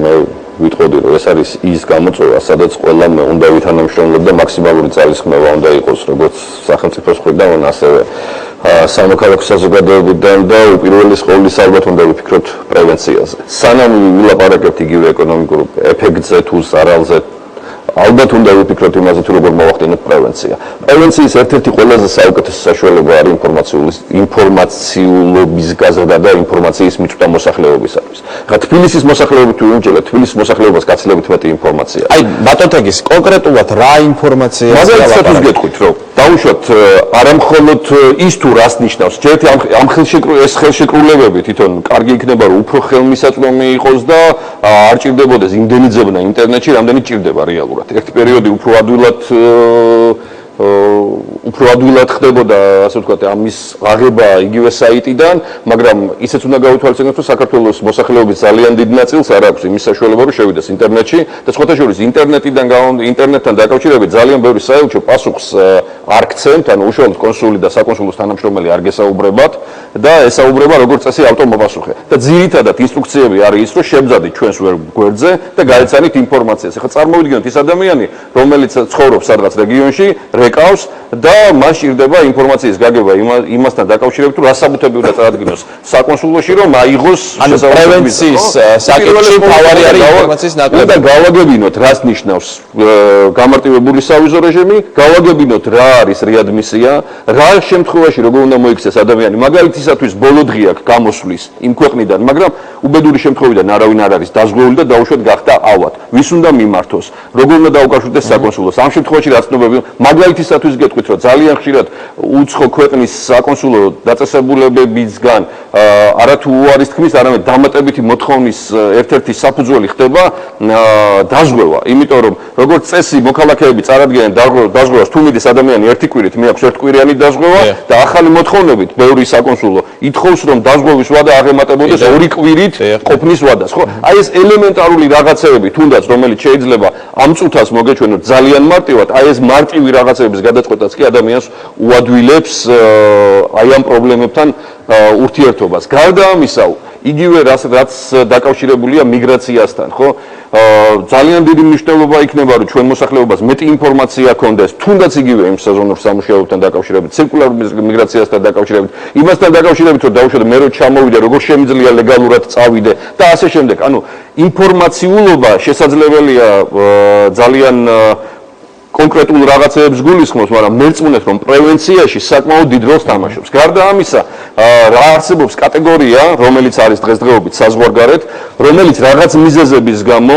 მე ვიტყოდი, რომ ეს არის ის გამოწვევა, სადაც ყველამ უნდა ვითანამშრომლოთ და მაქსიმალური ძალისხმევა უნდა იყოს, როგორც სახელმწიფოს მხრიდან, ასევე სამოქალაქო საზოგადოებიდან და უპირველეს ყოვლისა ალბათ უნდა ვიფიქროთ პრევენციაზე. სანამ ვილაპარაკებთ იგივე ეკონომიკურ ეფექტზე თუ ზარალზე, ალბათ უნდა ვიფიქროთ იმაზე, თუ როგორ მოვახდინოთ პრევენცია. პრევენციის ერთ-ერთი ყველაზე საუკეთესო საშუალება არის ინფორმაციულობის გაზრდა და ინფორმაციის მიწვევა მოსახლეობისათვის. ხა თბილისის მოსახლეობით თუ იმჯერად თბილისის მოსახლეობას გაცილებით მეტი ინფორმაცია. აი ბატონ თენგის კონკრეტულად რა ინფორმაციაა? მაგალითად გეტყვით, რომ დაუშვათ არამხოლოდ ის თუ რას ნიშნავს. ჯერთ ამ ხელშეკრულებები თვითონ კარგი იქნება, რომ უფრო ხელმისაწვდომი იყოს და არ ჭირდებოდეს იმდენი ძებნა ინტერნეტში, რამდენი ჭირდება რეალურად. ერთი პერიოდი უფრო ადვილად ხდებოდა, ასე ვთქვათ, ამის აღება იგივე საიტიდან, მაგრამ ისეც უნდა გავითვალისწინოთ, რომ საქართველოს მოსახლეობის ძალიან დიდ ნაწილს არ აქვს იმის საშუალება, რომ შევიდეს ინტერნეტში და სხვათა შორის ინტერნეტთან დაკავშირებით ძალიან ბევრი საელჩო პასუხს არ გცემთ, ანუ უშუალოდ კონსული და საკონსულოს თანამშრომელი არ გესაუბრებათ და ესაუბრება როგორც წესი ავტომოპასუხე. და ძირითადად ინსტრუქციები არის ის, რომ შევძადით ჩვენს გვერდზე და გაეცანით ინფორმაციას. ახლა წარმოვიდგინოთ ის ადამიანი, რომელიც ცხოვრობს სადღაც რეგიონში, რეკავს და მას ჭირდება ინფორმაციის გაგება იმასთან დაკავშირებით, თუ რა საბუთები უნდა წარადგინოს საკონსულოში, რომ აიღოს პრევენციის საკითხში თავარი არის ინფორმაციის ნაკლები. და გავაგებინოთ, რას ნიშნავს გამარტივებული სავიზო რეჟიმი, გავაგებინოთ რა არის რეადმისია, რა შემთხვევაში როგორ უნდა მოიქცეს ადამიანი. მაგალითისათვის ბოლო დღე აქვს გამოსვლის იმ ქვეყნიდან, მაგრამ უბედური შემთხვევიდან არავინ არ არის დაზღვეული და დაუშვათ გახდა ავად. ვის უნდა მიმართოს, როგორ უნდა დაუკავშირდეს საკონსულოს. ამ შემთხვევაში რა ცნობები, მაგალითისათვის გეტყვით, რომ ძალიან ხშირად უცხო ქვეყნის საკონსულო დაწესებულებებისგან არათუ უარის თქმის, არამედ დამატებითი მოთხოვნის ერთ-ერთი საფუძველი ხდება დაზღვევა, იმიტომ რომ როგორც წესი მოქალაქეები წარადგენენ დაზღვევას, თუ მიდის ადამიანი ერთი კვირით, მიაქვს ერთკვირიანი დაზღვევა და ახალი მოთხოვნებით ბევრი საკონსულო ითხოვს, რომ დაზღვევის ვადა აღემატებოდეს ორი კვირით ყოფნის ვადას, ხო? აი ეს ელემენტარული რაღაცეები თუნდაც, რომელიც შეიძლება ამ წუთას მოგეჩვენოთ ძალიან მარტივად, აი ეს მარტივი რაღაცების გადაწყვეტაც კი ადამიანს უადვილებს აი ამ პრობლემებთან ურთიერთობას. გარდა ამისა, იგივე რაც დაკავშირებულია მიგრაციასთან, ხო? ძალიან დიდი მნიშვნელობა იქნება, რომ ჩვენ მოსახლეობას მეტი ინფორმაცია ჰქონდეს, თუნდაც იგივე იმ სეზონურ სამუშაოებთან დაკავშირებით, ცირკულარულ მიგრაციასთან დაკავშირებით, იმასთან დაკავშირებით, რომ დაუშვათ მე რო ჩამოვიდე, როგორ შემიძლია ლეგალურად წავიდე და ასე შემდეგ. ანუ ინფორმაციულობა შესაძლებელია ძალიან კონკრეტულ რაღაცებს გულისხმობს, მაგრამ მერწმუნეთ, რომ პრევენციაში საკმაოდ დიდ როლს თამაშობს. გარდა ამისა, რა არსებობს კატეგორია, რომელიც არის დღესდღეობით საზღვარგარეთ, რომელიც რაღაც მიზეზების გამო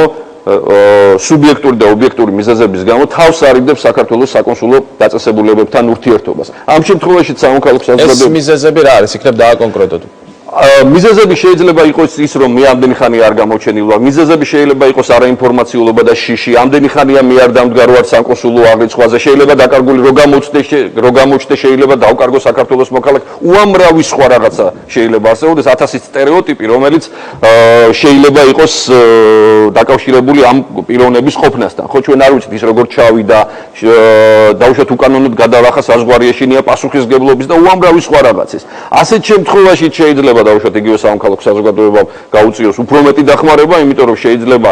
სუბიექტური და ობიექტური მიზეზების გამო თავს არიდებს საქართველოს საკონსულო დაწესებულებებთან ურთიერთობას. ამ შემთხვევაშიც სამოქალაქო საზოგადოება ეს მიზეზები რა არის? იქნებ დააკონკრეტოთ. მიზეზები შეიძლება იყოს ის, რომ მე ამდენი ხანი არ გამოჩენილ ვარ. მიზეზები შეიძლება იყოს არაინფორმაციულობა და შიში. ამდენი ხანია მე არ დამდგარ ვარ საკონსულო აღრიცხვაზე. შეიძლება დაკარგული რო გამოჩნდეს, შეიძლება დავკარგო საქართველოს მოქალაქე. უამრავი სხვა რაღაცა შეიძლება არსებობდეს, 1000 სტერეოტიპი, რომელიც შეიძლება იყოს დაკავშირებული ამ პიროვნების ყოფნასთან. ხო, ჩვენ არ ვიცით ის როგორ ჩავიდა, დაუშვათ უკანონოდ გადალახა საზღვარი ეშინია პასუხისგებლობის და უამრავი სხვა რაღაცის. ასეთ შემთხვევაში შეიძლება დაუშვათ იგივე სამოქალაქო საზოგადოებამ გაუწიოს უფრო მეტი დახმარება, იმიტომ რომ შეიძლება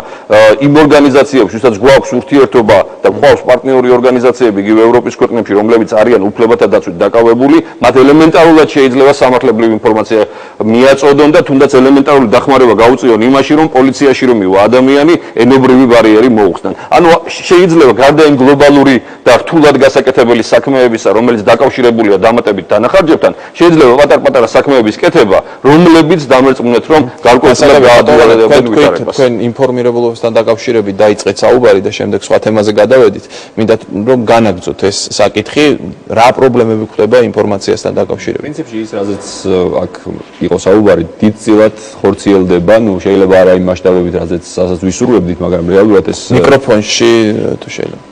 იმ ორგანიზაციებს, ვისაც გვაქვს ურთიერთობა და გვყავს პარტნიორი ორგანიზაციები იგივე ევროპის ქვეყნებში, რომლებიც არიან უფლებათა დაცვით დაკავებული, მათ ელემენტარულად შეიძლება სამართლებრივი ინფორმაცია მიაწოდონ და თუნდაც ელემენტარული დახმარება გაუწიონ იმაში, რომ პოლიციაში რომ მივა ადამიანი, ენობრივი ბარიერი მოუხსნან. ანუ შეიძლება გარდა იმ გლობალური და რთულად გასაკეთებელი საქმეებისა, რომელიც დაკავშირებულია დამატებით დანახარჯებთან, შეიძლება პატარ-პატარა საქმეების კეთება რომლებიც დამერწმუნეთ, რომ გარკვეულწილად გაადვილებენ ვითარებას. თქვენ ინფორმირებულობასთან დაკავშირებით დაიწყეთ საუბარი და შემდეგ სხვა თემაზე გადავედით. მინდა რომ განაგრძოთ ეს საკითხი, რა პრობლემები გვხვდება ინფორმაციასთან დაკავშირებით. პრინციპში ის, რაზეც აქ იყო საუბარი, დიდწილად ხორციელდება, ну შეიძლება არა იმ მასშტაბებით, რაზეც ვისურვებდით, მაგრამ რეალურად ეს მიკროფონში თუ შეიძლება.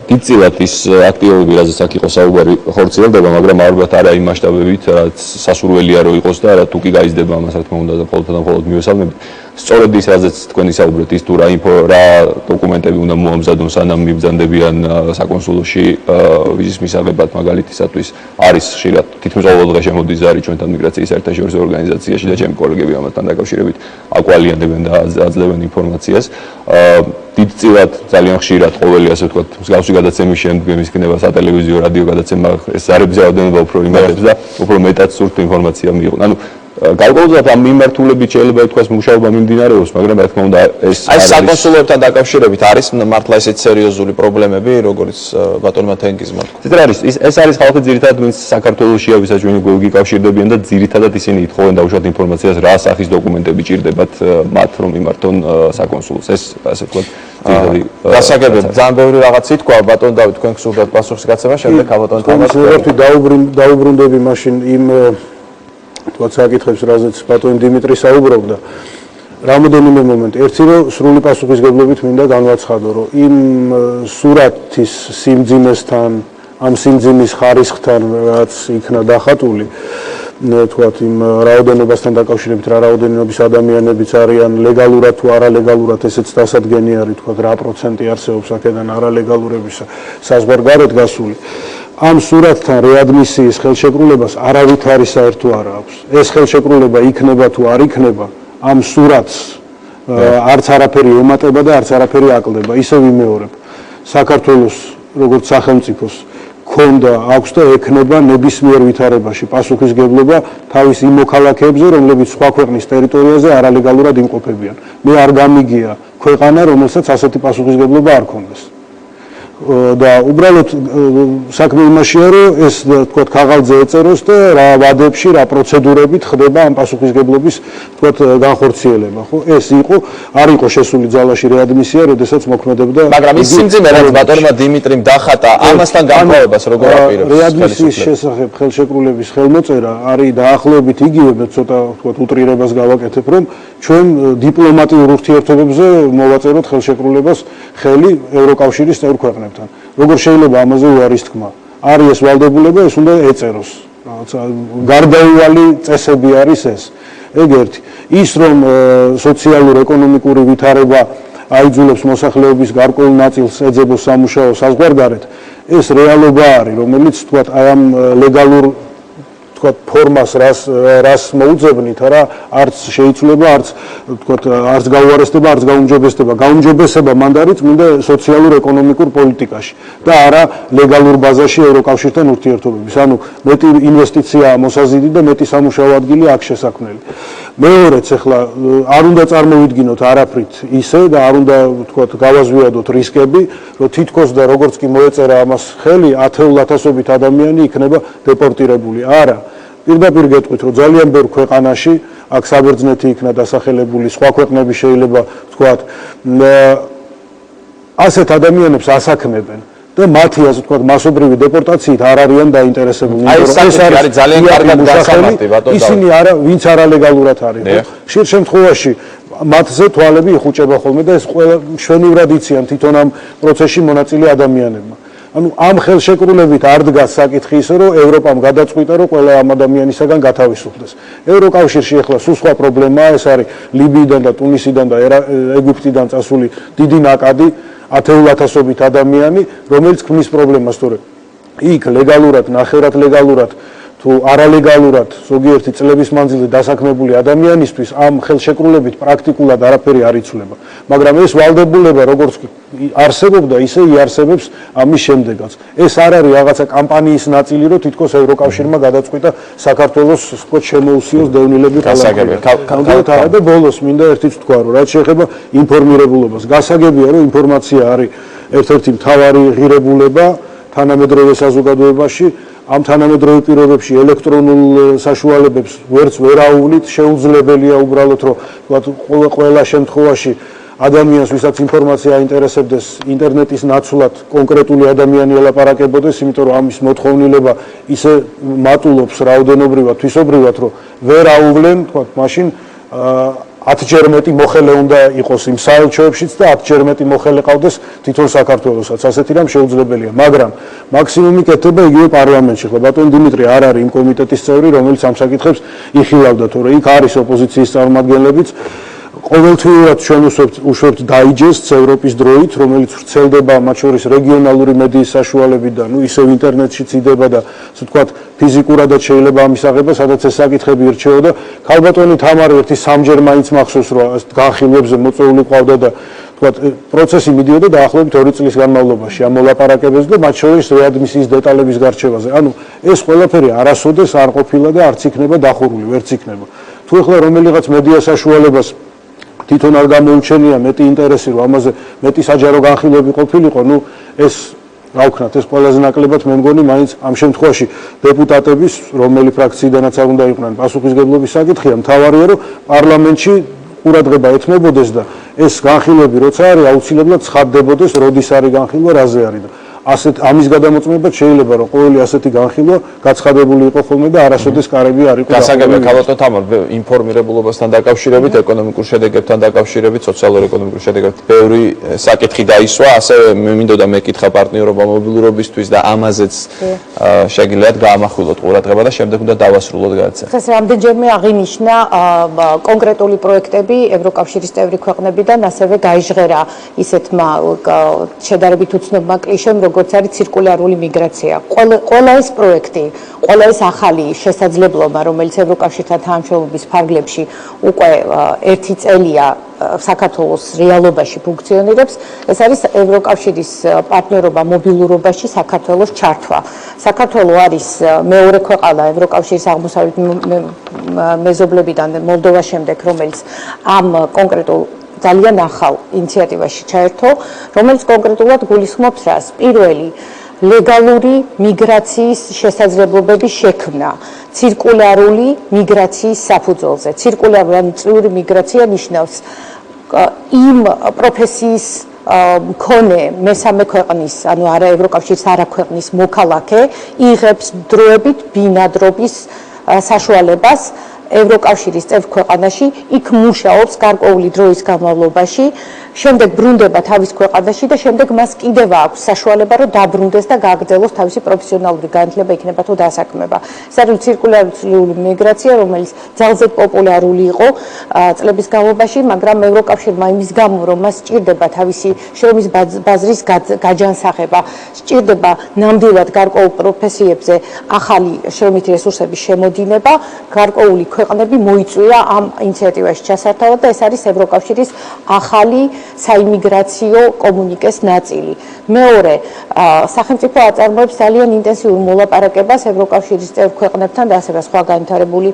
დიდწილად ის აქტივობები, რაზეც აქ იყო საუბარი, ხორციელდება, მაგრამ ალბათ არა იმ მასშტაბებით, რაც სასურველია რომ იყოს და რა თუ კი გაიზრდება ამას, რა თქმა უნდა, და მხოლოდ მივესალმებით. სწორედ ის, რაზეც თქვენ ისაუბრეთ, ის თუ რა დოკუმენტები უნდა მოამზადონ, სანამ მიბრძანდებიან საკონსულოში ვიზის მისაღებად, მაგალითისათვის არის ხშირად თითქმის ყოველ დღე შემოდის ზარი ჩვენთან მიგრაციის საერთაშორისო ორგანიზაციაში და ჩემი კოლეგები ამასთან დაკავშირებით აკვალიანდებენ და აძლევენ ინფორმაციას. დიდწილად ძალიან ხშირად ყოველი ასე ვთქვათ, მსგავსი გადაცემის შემდგომ იქნება სატელევიზიო, რადიო გადაცემა, ეს ზარების რაოდენობა უფრო იმატებს და უფრო მეტად სურთ ინფორმაცია მიიღონ. ანუ გარკვეულწილად ამ მიმართულებით შეიძლება ითქვას მუშაობა მიმდინარეობს, მაგრამ რა თქმა უნდა ეს აი საკონსულოებთან დაკავშირებით არის მართლა ესეთ სერიოზული პრობლემები, როგორც ბატონმა თენგიზმა თქვა. ცოტა არის, ეს არის ხალხი ძირითადად, ვინც საქართველოშია, ვისაც ჩვენი გიკავშირდებიან და ძირითადად ისინი ითხოვენ დაუშვათ ინფორმაციას, რა სახის დოკუმენტები ჭირდებათ მათ, რომ იმართონ საკონსულოს. ეს ასე ვთქვათ, ძირითადი გასაგებია, ძალიან ბევრი რაღაც ითქვა, ბატონ დავით, თქვენ გსურდათ პასუხის გაცემა, შემდეგ ბატონ თამარ. დაუბრუნდები მაშინ იმ თქვათ საკითხებს, რაზეც ბატონი დიმიტრი საუბრობდა. რამოდენიმე მომენტი. ერთი რომ სრული პასუხისგებლობით მინდა განვაცხადო, რომ იმ სურათის სიმძიმესთან, ამ სიმძიმის ხარისხთან, რაც იქნა დახატული, თქვათ იმ რაოდენობასთან დაკავშირებით, რა რაოდენობის ადამიანებიც არიან, ლეგალურად თუ არალეგალურად, ესეც დასადგენი არის, თქვათ რა პროცენტი არსებობს აქედან არალეგალურების საზღვარგარეთ გასული. ამ სურათთან რეადმისიის ხელშეკრულებას არავითარი საერთო არ აქვს. ეს ხელშეკრულება იქნება თუ არ იქნება, ამ სურათს არც არაფერი ემატება და არც არაფერი აკლდება. ისევ ვიმეორებ. საქართველოს როგორც სახელმწიფოს ქონდა აქვს და ექნება ნებისმიერ ვითარებაში პასუხისგებლობა თავის იმ მოქალაქეებზე, რომლებიც სხვა ქვეყნის ტერიტორიაზე არალეგალურად იმყოფებიან. მე არ გამიგია ქვეყანა, რომელსაც ასეთი პასუხისგებლობა არ ქონდეს. და უბრალოდ საქმე იმაშია, რომ ეს თქვათ ქაღალდზე ეწეროს და რა ვადებში, რა პროცედურებით ხდება ამ პასუხისგებლობის თქვათ განხორციელება, ხო? ეს არ იყო შესული ძალაში რეადმისია, როდესაც მოქმედებდა. მაგრამ ის სიმძიმე, რაც ბატონმა დიმიტრიმ დახატა, ამასთან გამყოლებას როგორ აპირებს? რეადმისიის შესახებ ხელშეკრულების ხელმოწერა არის დაახლოებით იგივე, მე ცოტა თქვათ უტრირებას გავაკეთებ, რომ ჩვენ დიპლომატიურ ურთიერთობებზე მოვაწეროთ ხელშეკრულებას ხელი ევროკავშირის წევრ ქვეყნებთან. როგორ შეიძლება ამაზე უარის თქმა? არის ეს ვალდებულება, ეს უნდა ეწეროს. რაღაცა გარდაუვალი წესები არის ეს. ეგ ერთი. ის რომ სოციალურ-ეკონომიკური ვითარება აიძულებს მოსახლეობის გარკვეულ ნაწილს ეძებოს სამუშაო საზღვარგარეთ, ეს რეალობა არის, რომელიც თქვათ აი ამ ლეგალურ თქვათ ფორმას რას მოუძებნით, არა არც შეიცვლება, არც გაუარესდება, არც გაუმჯობესდება. გაუმჯობესება მანდ არის წმინდა სოციალურ-ეკონომიკურ პოლიტიკაში და არა ლეგალურ ბაზაში ევროკავშირთან ურთიერთობების. ანუ მეტი ინვესტიცია მოსაზიდი და მეტი სამუშაო ადგილი აქ შესაქმნელი. მეორეც ახლა არ უნდა წარმოვიდგინოთ არაფრით ისე და არ უნდა თქვათ გავაზვიადოთ რისკები, რომ თითქოს და როგორც კი მოეწერა ამას ხელი, 10,000-ობით ადამიანი იქნება დეპორტირებული. არა. პირდაპირ გეტყვით, რომ ძალიან ბევრ ქვეყანაში აქ საბერძნეთი იქნა დასახელებული, სხვა ქვეყნები შეიძლება ვთქვათ, ასეთ ადამიანებს ასაქმებენ და მათი ასე ვთქვათ მასობრივი დეპორტაციით არ არიან დაინტერესებული. აი ეს არის ძალიან კარგად გასამართი, ბატონო. ისინი ვინც არალეგალურად არის, ხო? ხშირ შემთხვევაში მათზე თვალები იხუჭება ხოლმე და ეს ყველა მშვენივრად იციან თვითონ ამ პროცესში მონაწილე ადამიანებმა. ანუ ამ ხელშეკრულებით არ დგას საკითხი ისე, რომ ევროპამ გადაწყვიტა, რომ ყველა ამ ადამიანისაგან გათავისუფლდეს. ევროკავშირში ახლა სულ სხვა პრობლემაა, ეს არის ლიბიიდან და ტუნისიდან და ეგვიპტიდან წასული დიდი ნაკადი, 10,000-ობით ადამიანი, რომელიც ქმნის პრობლემას, თორე იქ ლეგალურად, ნახევრად ლეგალურად თუ არალეგალურად ზოგიერთი წლების მანძილზე დასაქმებული ადამიანისთვის ამ ხელშეკრულებით პრაქტიკულად არაფერი არ იცვლება. მაგრამ ეს ვალდებულება როგორც არსებობდა, ისე იარსებებს ამის შემდეგაც. ეს არ არის რაღაცა კამპანიის ნაწილი, რომ თითქოს ევროკავშირმა გადაწყვიტა საქართველოს თქო შემოუსიოს დევნილები ქალაქიდან. და ბოლოს მინდა ერთიც თქვა, რომ რაც შეეხება ინფორმირებულობას, გასაგებია, რომ ინფორმაცია არის ერთ-ერთი მთავარი ღირებულება თანამედროვე საზოგადოებაში. ამ თანამედროვე პირობებში ელექტრონულ საშუალებებს ვერც ვერ აუვლით, შეუძლებელია უბრალოდ რომ ყველა შემთხვევაში ადამიანს, ვისაც ინფორმაცია აინტერესებდეს, ინტერნეტის ნაცვლად კონკრეტული ადამიანი ელაპარაკებოდეს, იმიტომ რომ ამის მოთხოვნილება ისე მატულობს რაოდენობრივად, თვისობრივად, რომ ვერ აუვლენ, თქვათ, მაშინ 10-ჯერ მეტი მოხელე უნდა იყოს იმ საელჩოებშიც და 10-ჯერ მეტი მოხელე ყავდეს თვითონ საქართველოსაც. ასეთი რამ შეუძლებელია, მაგრამ მაქსიმუმი კეთდება იგივე პარლამენტში. ხო, ბატონ დიმიტრი არ არის იმ კომიტეტის წევრი, რომელიც ამ საკითხებს იხილავდა, თორე იქ არის ოპოზიციის წარმომადგენლებიც. ყოველთვიურად ჩვენ უშვებთ დაიჯესტს ევროპის დროით, რომელიც ვრცელდება მათ შორის რეგიონალური მედიის საშუალებით და ისევ ინტერნეტშიც იდება და ასე ვთქვათ, ფიზიკურადაც შეიძლება ამის აღება, სადაც ეს საკითხები ირჩეოდა. ქალბატონი თამარი ერთი სამჯერ მაინც მახსოვს, რომ განხილვებზე მოწვეული ყავდა და ვთქვათ, პროცესი მიდიოდა დაახლოებით 2 წლის განმავლობაში ამ მოლაპარაკებებზე და მათ შორის რეადმისიის დეტალების გარჩევაზე. ანუ ეს ყველაფერი არასოდეს არ ყოფილა და არც იქნება დახურული, ვერც იქნება. თუ ახლა რომელიღაც მედია საშუალებას თვითონ არ გამოუჩენია მეტი ინტერესი, რომ ამაზე მეტი საჯარო განხილვები ყოფილიყო, ეს რა ვქნათ, ეს ყველაზე ნაკლებად მე მგონი მაინც ამ შემთხვევაში დეპუტატების, რომელი ფრაქციიდანაც არ უნდა იყვნენ, პასუხისგებლობის საკითხია. მთავარია, რომ პარლამენტში ყურადღება ეთმობოდეს და ეს განხილვები როცა არის, აუცილებლად ცხადდებოდეს, როდის არის განხილვა, რაზე არის და ამის გადამოწმებად შეიძლება რომ ყოველი ასეთი განხილვა გაცხადებული იყო ხოლმე და არასოდეს კარები არ იყო. გასაგებია ქალბატონ თამარ, ინფორმირებულობასთან დაკავშირებით, ეკონომიკურ შედეგებთან დაკავშირებით, სოციალურ-ეკონომიკურ შედეგებთან ბევრი საკითხი დაისვა, ასევე მე მინდოდა მეკითხა პარტნიორობა მობილურობისთვის და ამაზეც შეგიძლიათ გაამახვილოთ ყურადღება და შემდეგ უნდა დავასრულოთ გადაცემა. დღეს რამდენჯერმე აღინიშნა კონკრეტული პროექტები ევროკავშირის წევრი ქვეყნებიდან, ასევე გაიჟღერა ისეთმა შედარებით უცნობმა კლიშემ, როგორც არის ცირკულარული მიგრაცია. ყველა ეს პროექტი, ყველა ეს ახალი შესაძლებლობა, რომელიც ევროკავშირთან თანამშრომლობის ფარგლებში უკვე 1 წელია საქართველოს რეალობაში ფუნქციონირებს, ეს არის ევროკავშირის პარტნიორობა მობილურობაში საქართველოს ჩართვა. საქართველო არის მეორე ქვეყანა ევროკავშირის აღმოსავლეთ მეზობლებიდან მოლდოვას შემდეგ, რომელიც ამ კონკრეტულ ძალიან ახალ ინიციატივაში ჩაერთო, რომელიც კონკრეტულად გულისხმობს რას? პირველი, ლეგალური მიგრაციის შესაძლებლობების შექმნა ცირკულარული მიგრაციის საფუძველზე. ცირკულარული წვიური მიგრაცია ნიშნავს იმ პროფესიის მქონე მესამე ქვეყნის, ანუ არა ევროკავშირის არა ქვეყნის მოქალაქე იღებს დროებით ბინადრობის საშუალებას ევროკავშირის წევრ ქვეყანაში, იქ მუშაობს გარკვეული დროის განმავლობაში, შემდეგ ბრუნდება თავის ქვეყანაში და შემდეგ მას კიდევ აქვს საშუალება, რომ დაბრუნდეს და გააგრძელოს თავისი პროფესიონალური განათლება, იქნება თუ დასაქმება. ეს არის ცირკულარული მიგრაცია, რომელიც ძალზედ პოპულარული იყო წლების განმავლობაში, მაგრამ ევროკავშირმა იმის გამო, რომ მას სჭირდება თავისი შრომის ბაზრის გაჯანსაღება, სჭირდება ნამდვილად გარკვეულ პროფესიებზე ახალი შრომითი რესურსების შემოდინება, გარკვეული ქვეყნები მოიწვია ამ ინიციატივაში ჩასართავად და ეს არის ევროკავშირის ახალი საიმიგრაციო კომუნიკეს ნაწილი. მეორე, სახელმწიფო აწარმოებს ძალიან ინტენსიურ მოლაპარაკებას ევროკავშირის წევრ ქვეყნებთან და ასევე სხვა განვითარებული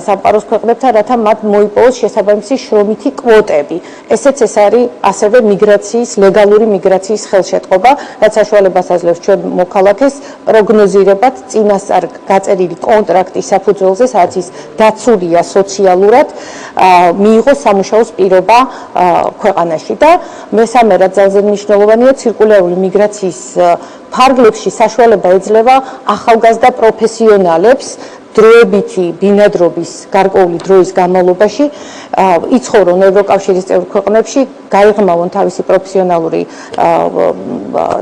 სამყაროს ქვეყნებთან, რათა მათ მოიპოვოს შესაბამისი შრომითი კვოტები. ეს არის ასევე მიგრაციის, ლეგალური მიგრაციის ხელშეწყობა, რაც საშუალებას აძლევს ჩვენ მოქალაქეს პროგნოზირებად წინასწარ გაწერილი კონტრაქტის საფუძველზე, სადაც ის დაცულია სოციალურად, მიიღოს სამუშაოს პირობა ქვეყანაში და მესამე რაც ძალზედ მნიშვნელოვანია, ცირკულარული მიგრაციის ფარგლებში საშუალება ეძლევა ახალგაზრდა პროფესიონალებს დროებითი ბინადრობის გარკვეული დროის განმავლობაში იცხოვრონ ევროკავშირის წევრ ქვეყნებში, გაიღმავონ თავისი პროფესიონალური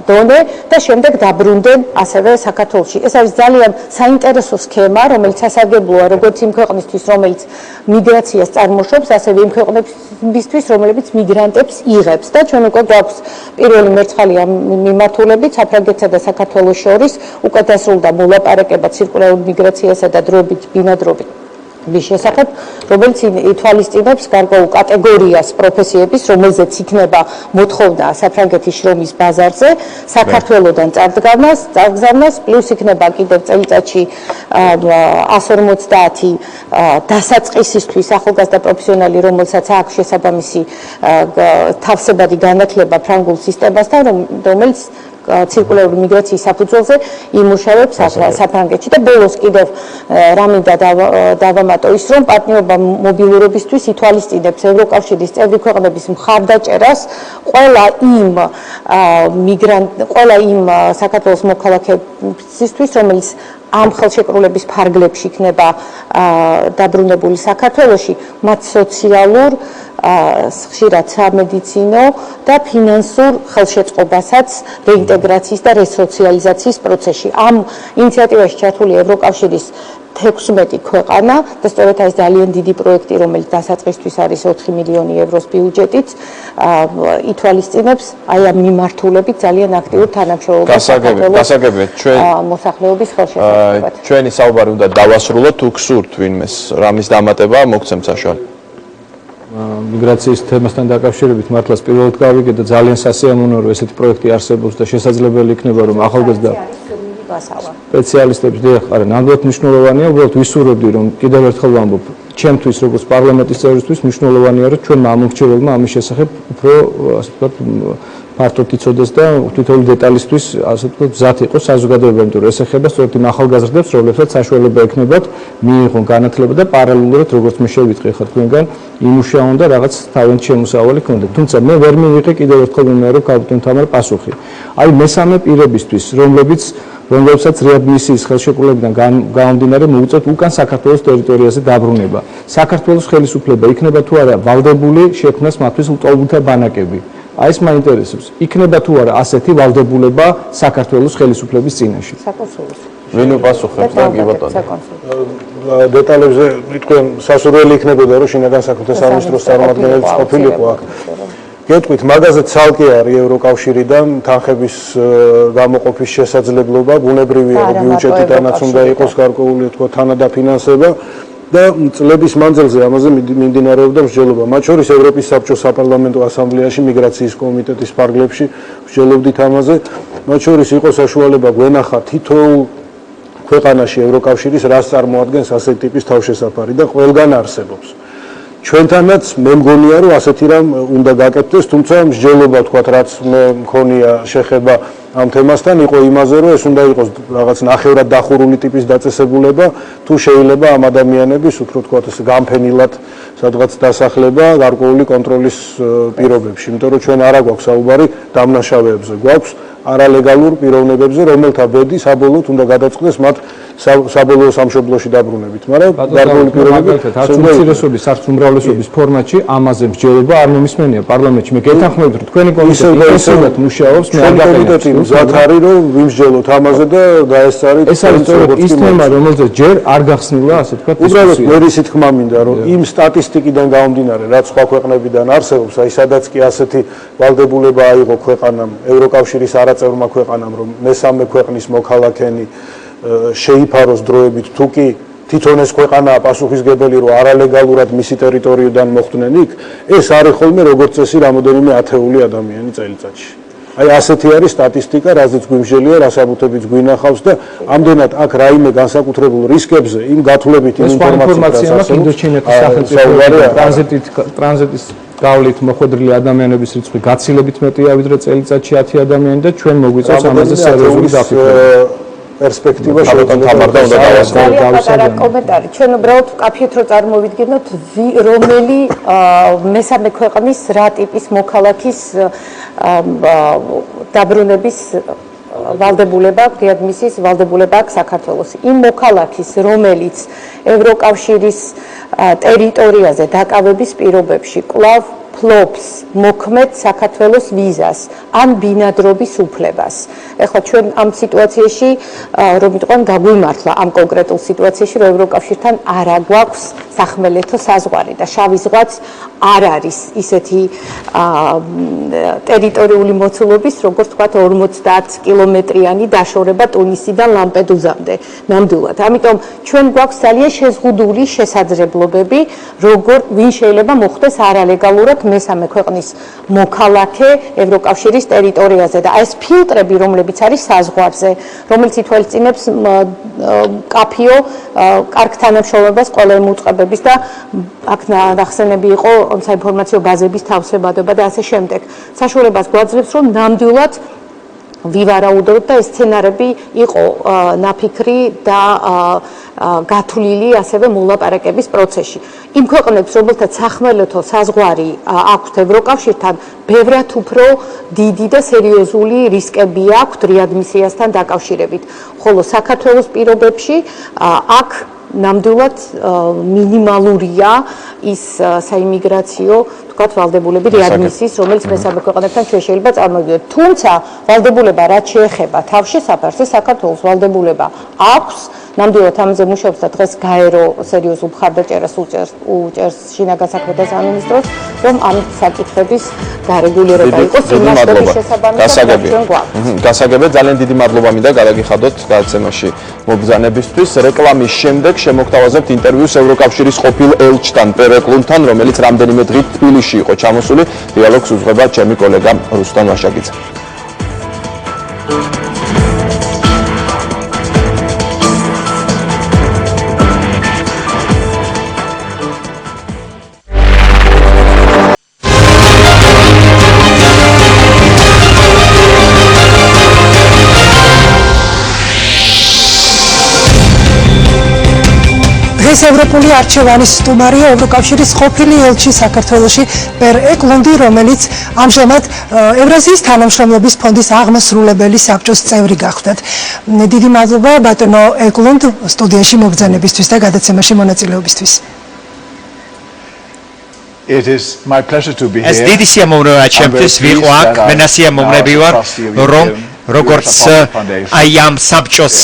დონე და შემდეგ დაბრუნდნენ ასევე საქართველოში. ეს არის ძალიან საინტერესო სქემა, რომელიც სასარგებლოა როგორც იმ ქვეყნისთვის, რომელიც მიგრაციას წარმოშობს, ასევე იმ ქვეყნებისთვის, რომლებიც მიგრანტებს იღებს და ჩვენ უკვე გვაქვს პირველი მერცხალი ამ მიმართულებით საფრანგეთსა და საქართველოს შორის უკვე დასრულდა მოლაპარაკება ცირკულარული მიგრაციასა და დროებით ბინადრობით შესახებ, რომელიც ითვალისწინებს გარკვეულ კატეგორიას პროფესიების, რომელზეც იქნება მოთხოვნა საფრანგეთის შრომის ბაზარზე, საქართველოდან წარგზავნას, პლუს იქნება კიდევ წელიწადში 150 დასაწყისისთვის ახალგაზრდა პროფესიონალი, რომელსაც აქვს შესაბამისი თავსებადი განათლება ფრანგულ სისტემასთან, რომელიც ცირკულარული მიგრაციის საფუძველზე იმუშავებს საფრანგეთში და ბოლოს კიდევ რამინდა დავამატო ის, რომ პარტნიორობა მობილურობისთვის ითვალისწინებს ევროკავშირის წევრი ქვეყნების მხარდაჭერას ყველა იმ საქართველოს მოქალაქეებისთვის, რომელიც ამ ხელშეკრულების ფარგლებში იქნება დაბრუნებული საქართველოში, მათ სოციალურ, ხშირად სამედიცინო და ფინანსურ ხელშეწყობასაც რეინტეგრაციის და რესოციალიზაციის პროცესში. ამ ინიციატივაში ჩართულია ევროკავშირის 16 ქვეყანა და სწორედ ეს ძალიან დიდი პროექტი, რომელიც დასაწყისთვის არის 4 მილიონი ევროს ბიუჯეტით, ითვალისწინებს აი ამ მიმართულებით ძალიან აქტიურ თანამშრომლობას გასაგებია ჩვენ მოსახლეობის ხელშეკრულებად. ჩვენი საუბარი უნდა დავასრულოთ, თუ გსურთ ვინმეს რამის დამატება მოგცემ საშუალო. მიგრაციის თემასთან დაკავშირებით მართლაც პირველად გავიგე და ძალიან სასიამოვნოა, რომ ესეთი პროექტი არსებობს და შესაძლებელი იქნება, რომ ახალგაზრდა სპეციალისტებს დიახ, არა, ნამდვილად მნიშვნელოვანია, უბრალოდ ვისურვებდი, რომ კიდევ ერთხელ ვამბობ, ჩემთვის როგორც პარლამენტის წევრისთვის მნიშვნელოვანია, რომ ჩვენმა ამორჩეველმა ამის შესახებ უფრო, ასე ვთქვათ, ფართოდ იცოდეს და თითოეული დეტალისთვის, ასე ვთქვათ, მზად იყოს საზოგადოება, იმიტომ რომ ეს ეხება სწორედ იმ ახალგაზრდებს, რომლებსაც საშუალება ექნებათ მიიღონ განათლება და პარალელურად, როგორც მე შევიტყვი ხარ თქვენგან, იმუშაონ და რაღაც თავიანთი შემოსავალი ქონდეთ. თუმცა მე ვერ მივიღე კიდევ ერთხელ ვიმეორო კაპიტან თამარ პასუხი. აი მესამე პირებისთვის, რომლებსაც რეადმისიის ხელშეკრულებიდან გამომდინარე მოუწევთ უკან საქართველოს ტერიტორიაზე დაბრუნება. საქართველოს ხელისუფლება იქნება თუ არა ვალდებული შექმნას მათთვის ლტოლვილთა ბანაკები. აი ეს მაინტერესებს. იქნება თუ არა ასეთი ვალდებულება საქართველოს ხელისუფლების წინაშე. საკონსულოს. ვინ უპასუხებს და კი ბატონო. დეტალებზე თქვენ სასურველი იქნებოდა, რომ შინაგან საქმეთა სამინისტროს წარმომადგენლიც ყოფილიყო აქ. გეტყვით, მაგაზე ცალკე არის ევროკავშირიდან თანხების გამოყოფის შესაძლებლობა, ბუნებრივია, რომ ბიუჯეტიდანაც უნდა იყოს გარკვეული თქო თანადაფინანსება და წლების მანძილზე ამაზე მიმდინარეობდა მსჯელობა. მათ შორის ევროპის საბჭოს საპარლამენტო ასამბლეაში მიგრაციის კომიტეტის ფარგლებში მსჯელობდით ამაზე. მათ შორის იყო საშუალება გვენახა თითოეულ ქვეყანაში ევროკავშირის რას წარმოადგენს ასეთი ტიპის თავშესაფარი და ყველგან არსებობს. ჩვენთანაც მე მგონია, რომ ასეთი რამ უნდა გაკეთდეს, თუმცა მსჯელობა თქვათ, რაც მე მქონია შეხება ამ თემასთან, იყო იმაზე, რომ ეს უნდა იყოს რაღაც ნახევრად დახურული ტიპის დაწესებულება, თუ შეიძლება ამ ადამიანების უფრო თქვათ ესე გამფენილად სადღაც დასახლება გარკვეული კონტროლის პირობებში, იმიტომ რომ ჩვენ არა გვაქვს საუბარი დამნაშავეებზე, გვაქვს არალეგალურ პიროვნებებზე, რომელთა ბედი საბოლოოდ უნდა გადაწყდეს მათ საბოლოო სამშობლოში დაბრუნებით, მაგრამ გარკვეული პირობები არც უმცირესობის, არც უმრავლესობის ფორმატში ამაზე მსჯელობა არ მომისმენია პარლამენტში. მე გეთანხმებით, რომ თქვენი კომიტეტი ისედაც მუშაობს, მე არ კომიტეტი მზად არის, რომ ვიმსჯელოთ ამაზე და დაესწარით. ეს არის სწორედ ის თემა, რომელზეც ჯერ არ გახსნილა, ასე ვთქვათ, უბრალოდ მე ისეთ თქმა მინდა, რომ იმ სტატისტიკიდან გამომდინარე, რაც სხვა ქვეყნებიდან არსებობს, აი სადაც კი ასეთი ვალდებულება აიღო ქვეყანამ, ევროკავშირის არაწევრმა ქვეყანამ, რომ მესამე ქვეყნის მოქალაქენი შეიფაროს დროებით, თუ კი თვითონ ეს ქვეყანაა პასუხისგებელი, რომ არალეგალურად მისი ტერიტორიიდან მოხვდნენ იქ, ეს არის ხოლმე როგორც წესი რამოდენიმე ათეული ადამიანი წელიწადში. აი ასეთი არის სტატისტიკა, რაზეც გვიმსჯელია, რასაბუთებიც გვინახავს და ამდენად აქ რაიმე განსაკუთრებულ რისკებზე, იმ გათვლებით იმ ინფორმაციას ინდოჩინეთის სახელმწიფო ტრანზიტის გავლით მოხვედრილი ადამიანების რიცხვი გაცილებით მეტია ვიდრე წელიწადში 10 ადამიანი და ჩვენ მოგვიწევს ამაზე სერიოზული დაფიქრება. პერსპექტივა შევეცდებით კომენტარი. ჩვენ უბრალოდ ვკაფიეთ, რომ წარმოვიდგინოთ, რომელი მესამე ქვეყნის რა ტიპის მოქალაქის დაბრუნების ვალდებულება, რეადმისიის ვალდებულება აქვს საქართველოს. იმ მოქალაქის, რომელიც ევროკავშირის ტერიტორიაზე დაკავების პირობებში კვლავ ფლობს მოქმედ საქართველოს ვიზას ან ბინადრობის უფლებას. ეხლა ჩვენ ამ სიტუაციაში რომ ვიტყვან გაგვიმართლა ამ კონკრეტულ სიტუაციაში, რომ ევროკავშირთან არ გვაქვს სახმელეთო საზღვარი და შავი ზღვაც არ არის ისეთი ტერიტორიული მოცულობის, როგორც თქვა 50 კილომეტრიანი დაშორება ტუნისიდან ლამპედუზამდე ნამდვილად. ამიტომ ჩვენ გვაქვს ძალიან შეზღუდული შესაძლებლობები, ვინ შეიძლება მოხვდეს არალეგალურად მესამე ქვეყნის მოქალაქე ევროკავშირის ტერიტორიაზე და ეს ფილტრები, რომლებიც არის საზღვარზე, რომელიც ითვალისწინებს კაფიო კარგ თანამშრომლობას ყველა იმ უწყებების და აქ ნახსენები იყო საინფორმაციო ბაზების თავსებადობა და ასე შემდეგ. საშუალებას გვაძლევს, რომ ნამდვილად ვივარაუდოთ და ეს სცენარები იყო ნაფიქრი და გათვლილი ასევე მოლაპარაკების პროცესში. იმ ქვეყნებს, რომელთაც სახმელეთო საზღვარი აქვთ ევროკავშირთან, ბევრად უფრო დიდი და სერიოზული რისკები აქვთ რეადმისიასთან დაკავშირებით. ხოლო საქართველოს პირობებში აქ ნამდვილად მინიმალურია ის საიმიგრაციო თქვათ ვალდებულები რეადმისიის, რომელიც მესამე ქვეყნებთან ჩვენ შეიძლება წარმოვიდგინოთ. თუმცა ვალდებულება რაც შეეხება თავშესაფარს, საქართველოს ვალდებულება აქვს ნამდვილად ამაზე მუშაობს და დღეს გაერო სერიოზულ მხარდაჭერას უჭერს შინაგან საქმეთა სამინისტროს, რომ ამ საკითხების დარეგულირება იყოს იმ მასშტაბის შესაბამისად ჩვენ გვაქვს. გასაგებია, ძალიან დიდი მადლობა მინდა გადაგიხადოთ გადაცემაში მობრძანებისთვის. რეკლამის შემდეგ შემოგთავაზებთ ინტერვიუს ევროკავშირის ყოფილ ელჩთან პერეკლუნთან, რომელიც რამდენიმე დღით თბილისში იყო ჩამოსული. დიალოგს უძღვება ჩემი კოლეგა რუსტამ ვაშაკიძე. დღეს ევროპული არჩევანის სტუმარია ევროკავშირის ყოფილი ელჩი საქართველოში პერ ეკლუნდი, რომელიც ამჟამად ევრაზიის თანამშრომლობის ფონდის აღმასრულებელი საბჭოს წევრი გახდათ. დიდი მადლობა ბატონო ეკლუნდ სტუდიაში მობრძანებისთვის და გადაცემაში მონაწილეობისთვის. ეს დიდი სიამოვნებაა ჩემთვის ვიყო აქ, მე ნასიამოვნები ვარ, რომ როგორც აი ამ საბჭოს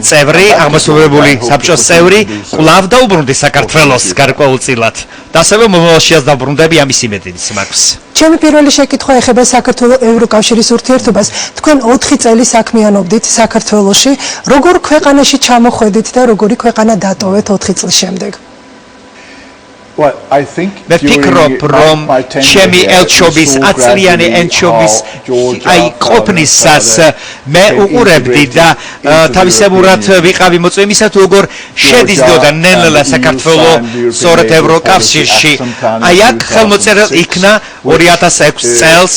წევრი, აღმასრულებელი საბჭოს წევრი, კვლავ დაუბრუნდი საქართველოს გარკვეულწილად. და ასევე მომავალშიაც დაუბრუნდები ამის იმედიც მაქვს. ჩემი პირველი შეკითხვა ეხება საქართველოს ევროკავშირის ურთიერთობას. თქვენ 4 წელი საქმიანობდით საქართველოში, როგორ ქვეყანაში ჩამოხვედით და როგორი ქვეყანა დატოვეთ 4 წლის შემდეგ? მე ვფიქრობ, რომ ჩემი ელჩობის, აწლიანი ელჩობის აი ყოფნისას მე უყურებდი და თავისებურად ვიყავი მოწვე იმისა, თუ როგორ შედიოდა ნელ-ნელა საქართველო სწორედ ევროკავშირში. აი აქ ხელმოწერილ იქნა 2006 წელს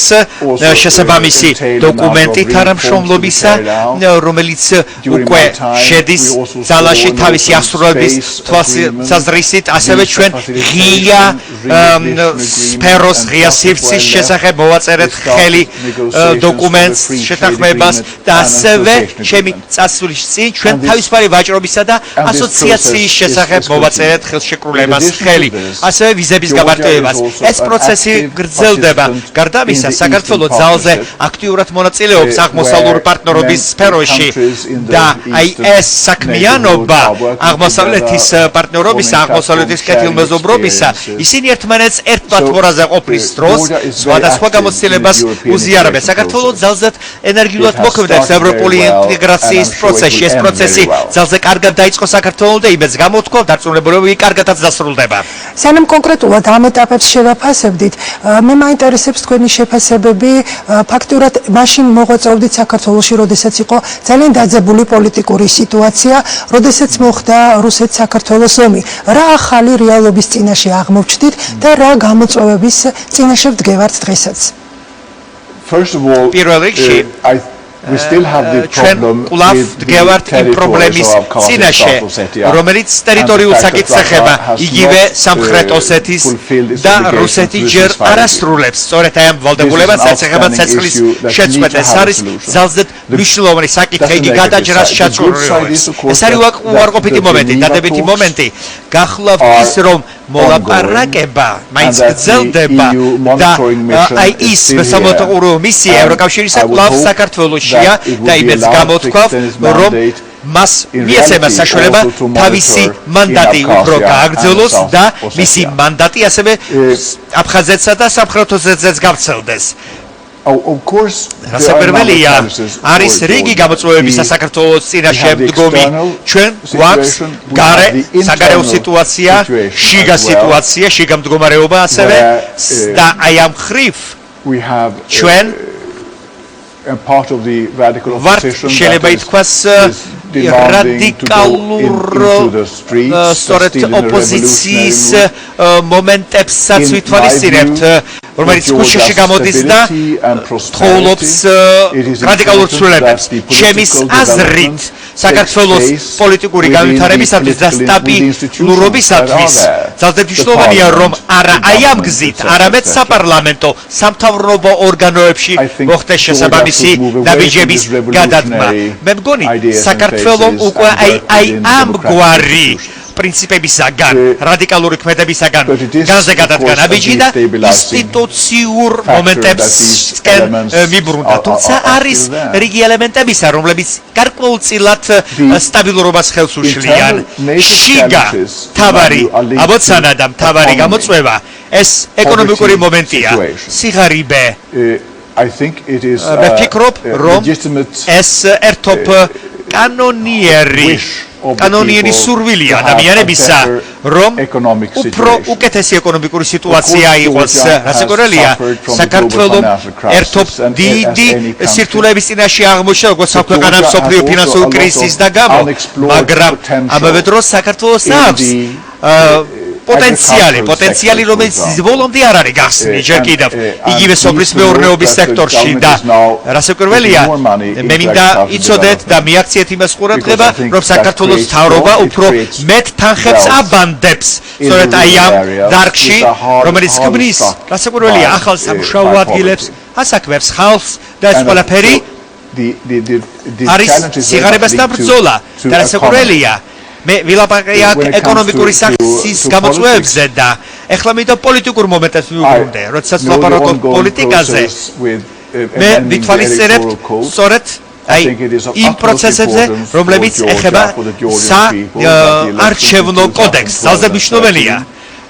შესაბამისი დოკუმენტი თანამშრომლობისა, რომელიც უკვე შედის ძალაში თავისი ასრულების თვალსაზრისით, ასევე ჩვენ ღია სფეროს ღია სივრცის შესახებ მოვაწერეთ ხელი დოკუმენტს შეთანხმებას და ასევე ჩემი წასვლის წინ ჩვენ თავისუფალი ვაჭრობისა და ასოციაციის შესახებ მოვაწერეთ ხელშეკრულებას ხელი, ასევე ვიზების გამარტივებას. ეს პროცესი გრძელდება. გარდა ამისა, საქართველო ძალზე აქტიურად მონაწილეობს აღმოსავლური პარტნიორობის სფეროში და აი ეს საქმიანობა აღმოსავლეთის პარტნიორობისა, აღმოსავლეთის კეთილმეზობლობისა ისინი ერთმანეთს ერთ პლატფორმაზე ყოფნის დროს სხვადასხვა გამოცდილებას უზიარებენ. საქართველო ძალზედ ენერგიულად მოქმედებს ევროპული ინტეგრაციის პროცესში. ეს პროცესი ძალზე კარგად დაიწყო საქართველოს და იმედს გამოთქვა დარწმუნებულები კარგადაც დასრულდება. სანამ კონკრეტულად ამ ეტაპებს შევაფასებდით, მე მაინტერესებს თქვენი შეფასებები ფაქტურად მაშინ მოღვაწეობდით საქართველოში, როდესაც იყო ძალიან დაძაბული პოლიტიკური სიტუაცია, როდესაც მოხდა რუსეთ-საქართველოს ომი. რა ახალი რეალობის წინაშე აღმოჩნდით და რა გამოწვევების წინაშე ვდგევართ დღესაც? პირველ რიგში ჩვენ კვლავ ვდგევართ იმ პრობლემის წინაშე, რომელიც ტერიტორიულ საკითხს ეხება, იგივე სამხრეთ ოსეთის და რუსეთი ჯერ არ ასრულებს სწორედ აი ამ ვალდებულებასაც ეხება ცეცხლის შეწყვეტა. ეს არის ძალზედ მნიშვნელოვანი საკითხი, იგი გადაჭრას ჩაწურვებს. ეს არის უარყოფითი მომენტი, დადებითი მომენტი. გახლავთ ის, რომ მოლაპარაკება მაინც გრძელდება და აი ის სამოთხურო მისია ევროკავშირისა კვლავ საქართველოშია და იმედს გამოთქვავ, რომ მას მიეცემა საშუალება თავისი მანდატი უფრო გააგრძელოს და მისი მანდატი ასევე აფხაზეთსა და სამხრეთ ოსეთსაც გავრცელდეს. რასაკვირველია, არის რიგი გამოწვევებისა საქართველოს წინაშე მდგომი. ჩვენ გვაქვს საგარეო სიტუაცია, შიგა სიტუაცია, შიგა მდგომარეობა ასევე და აი ამ მხრივ ჩვენ ვართ შეიძლება ითქვას რადიკალურ სწორედ ოპოზიციის მომენტებსაც ვითვალისწინებთ. რომელიც ქუჩაში გამოდის და თხოვლობს რადიკალურ ცვლილებებს. ჩემის აზრით, საქართველოს პოლიტიკური განვითარებისათვის და სტაბილურობისათვის ძალზედ მნიშვნელოვანია, რომ არა აი ამ გზით, არამედ საპარლამენტო სამთავრობო ორგანოებში მოხდეს შესაბამისი ნაბიჯების გადადგმა. მე მგონი, საქართველოს უკვე აი ამგვარი პრინციპებისაგან, რადიკალური ქმედებისაგან განზე გადადგა ნაბიჯი და ინსტიტუციურ მომენტებსკენ მიბრუნდა. თუმცა არის რიგი ელემენტებისა, რომლებიც გარკვეულწილად სტაბილურობას ხელს უშლიან. შიგა თავარი ამოცანა და თავარი გამოწვევა ეს ეკონომიკური მომენტია. სიღარიბე მე ვფიქრობ, რომ ეს ერთობ კანონიერი სურვილია ადამიანებისა, რომ უფრო უკეთესი ეკონომიკური სიტუაცია იყოს. რასაკვირველია, საქართველოს ერთობ დიდი სირთულეების წინაშე აღმოჩნდა, როგორც საქვეყანო მსოფლიო ფინანსური კრიზისის და გამო, მაგრამ ამავე დროს საქართველოს აქვს პოტენციალი, რომელიც ბოლომდე არ არის გახსნილი ჯერ კიდევ იგივე სოფლის მეურნეობის სექტორში და რასაკვირველია, მე მინდა იცოდეთ და მიაქციეთ იმას ყურადღება, რომ საქართველოს მთავრობა უფრო მეტ თანხებს აბანდებს სწორედ აი ამ დარგში, რომელიც ქმნის რასაკვირველია ახალ სამუშაო ადგილებს, ასაქმებს ხალხს და ეს ყველაფერი არის სიღარიბესთან ბრძოლა და რასაკვირველია მე ვილაპარაკე აქ ეკონომიკური საქმის გამოწვევებზე და ეხლა მინდა პოლიტიკურ მომენტებს მივუბრუნდე, როდესაც ვლაპარაკობ პოლიტიკაზე. მე ვითვალისწინებ სწორედ აი იმ პროცესებზე, რომლებიც ეხება საარჩევნო კოდექსს. ძალზე მნიშვნელოვანია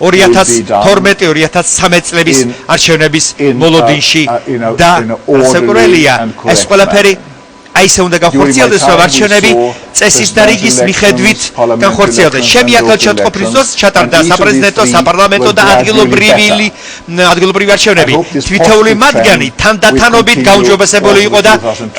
2012-2013 წლების არჩევნების მოლოდინში და რასაკვირველია, ეს ყველაფერი აი ესე უნდა განხორციელდეს, რომ არჩევნები წესის და რიგის მიხედვით განხორციელდეს. ჩემი აკალჩატყოფის დროს ჩატარდა საპრეზიდენტო, საპარლამენტო და ადგილობრივი არჩევნები. თითოეული მათგანი თანდათანობით გაუმჯობესებული იყო და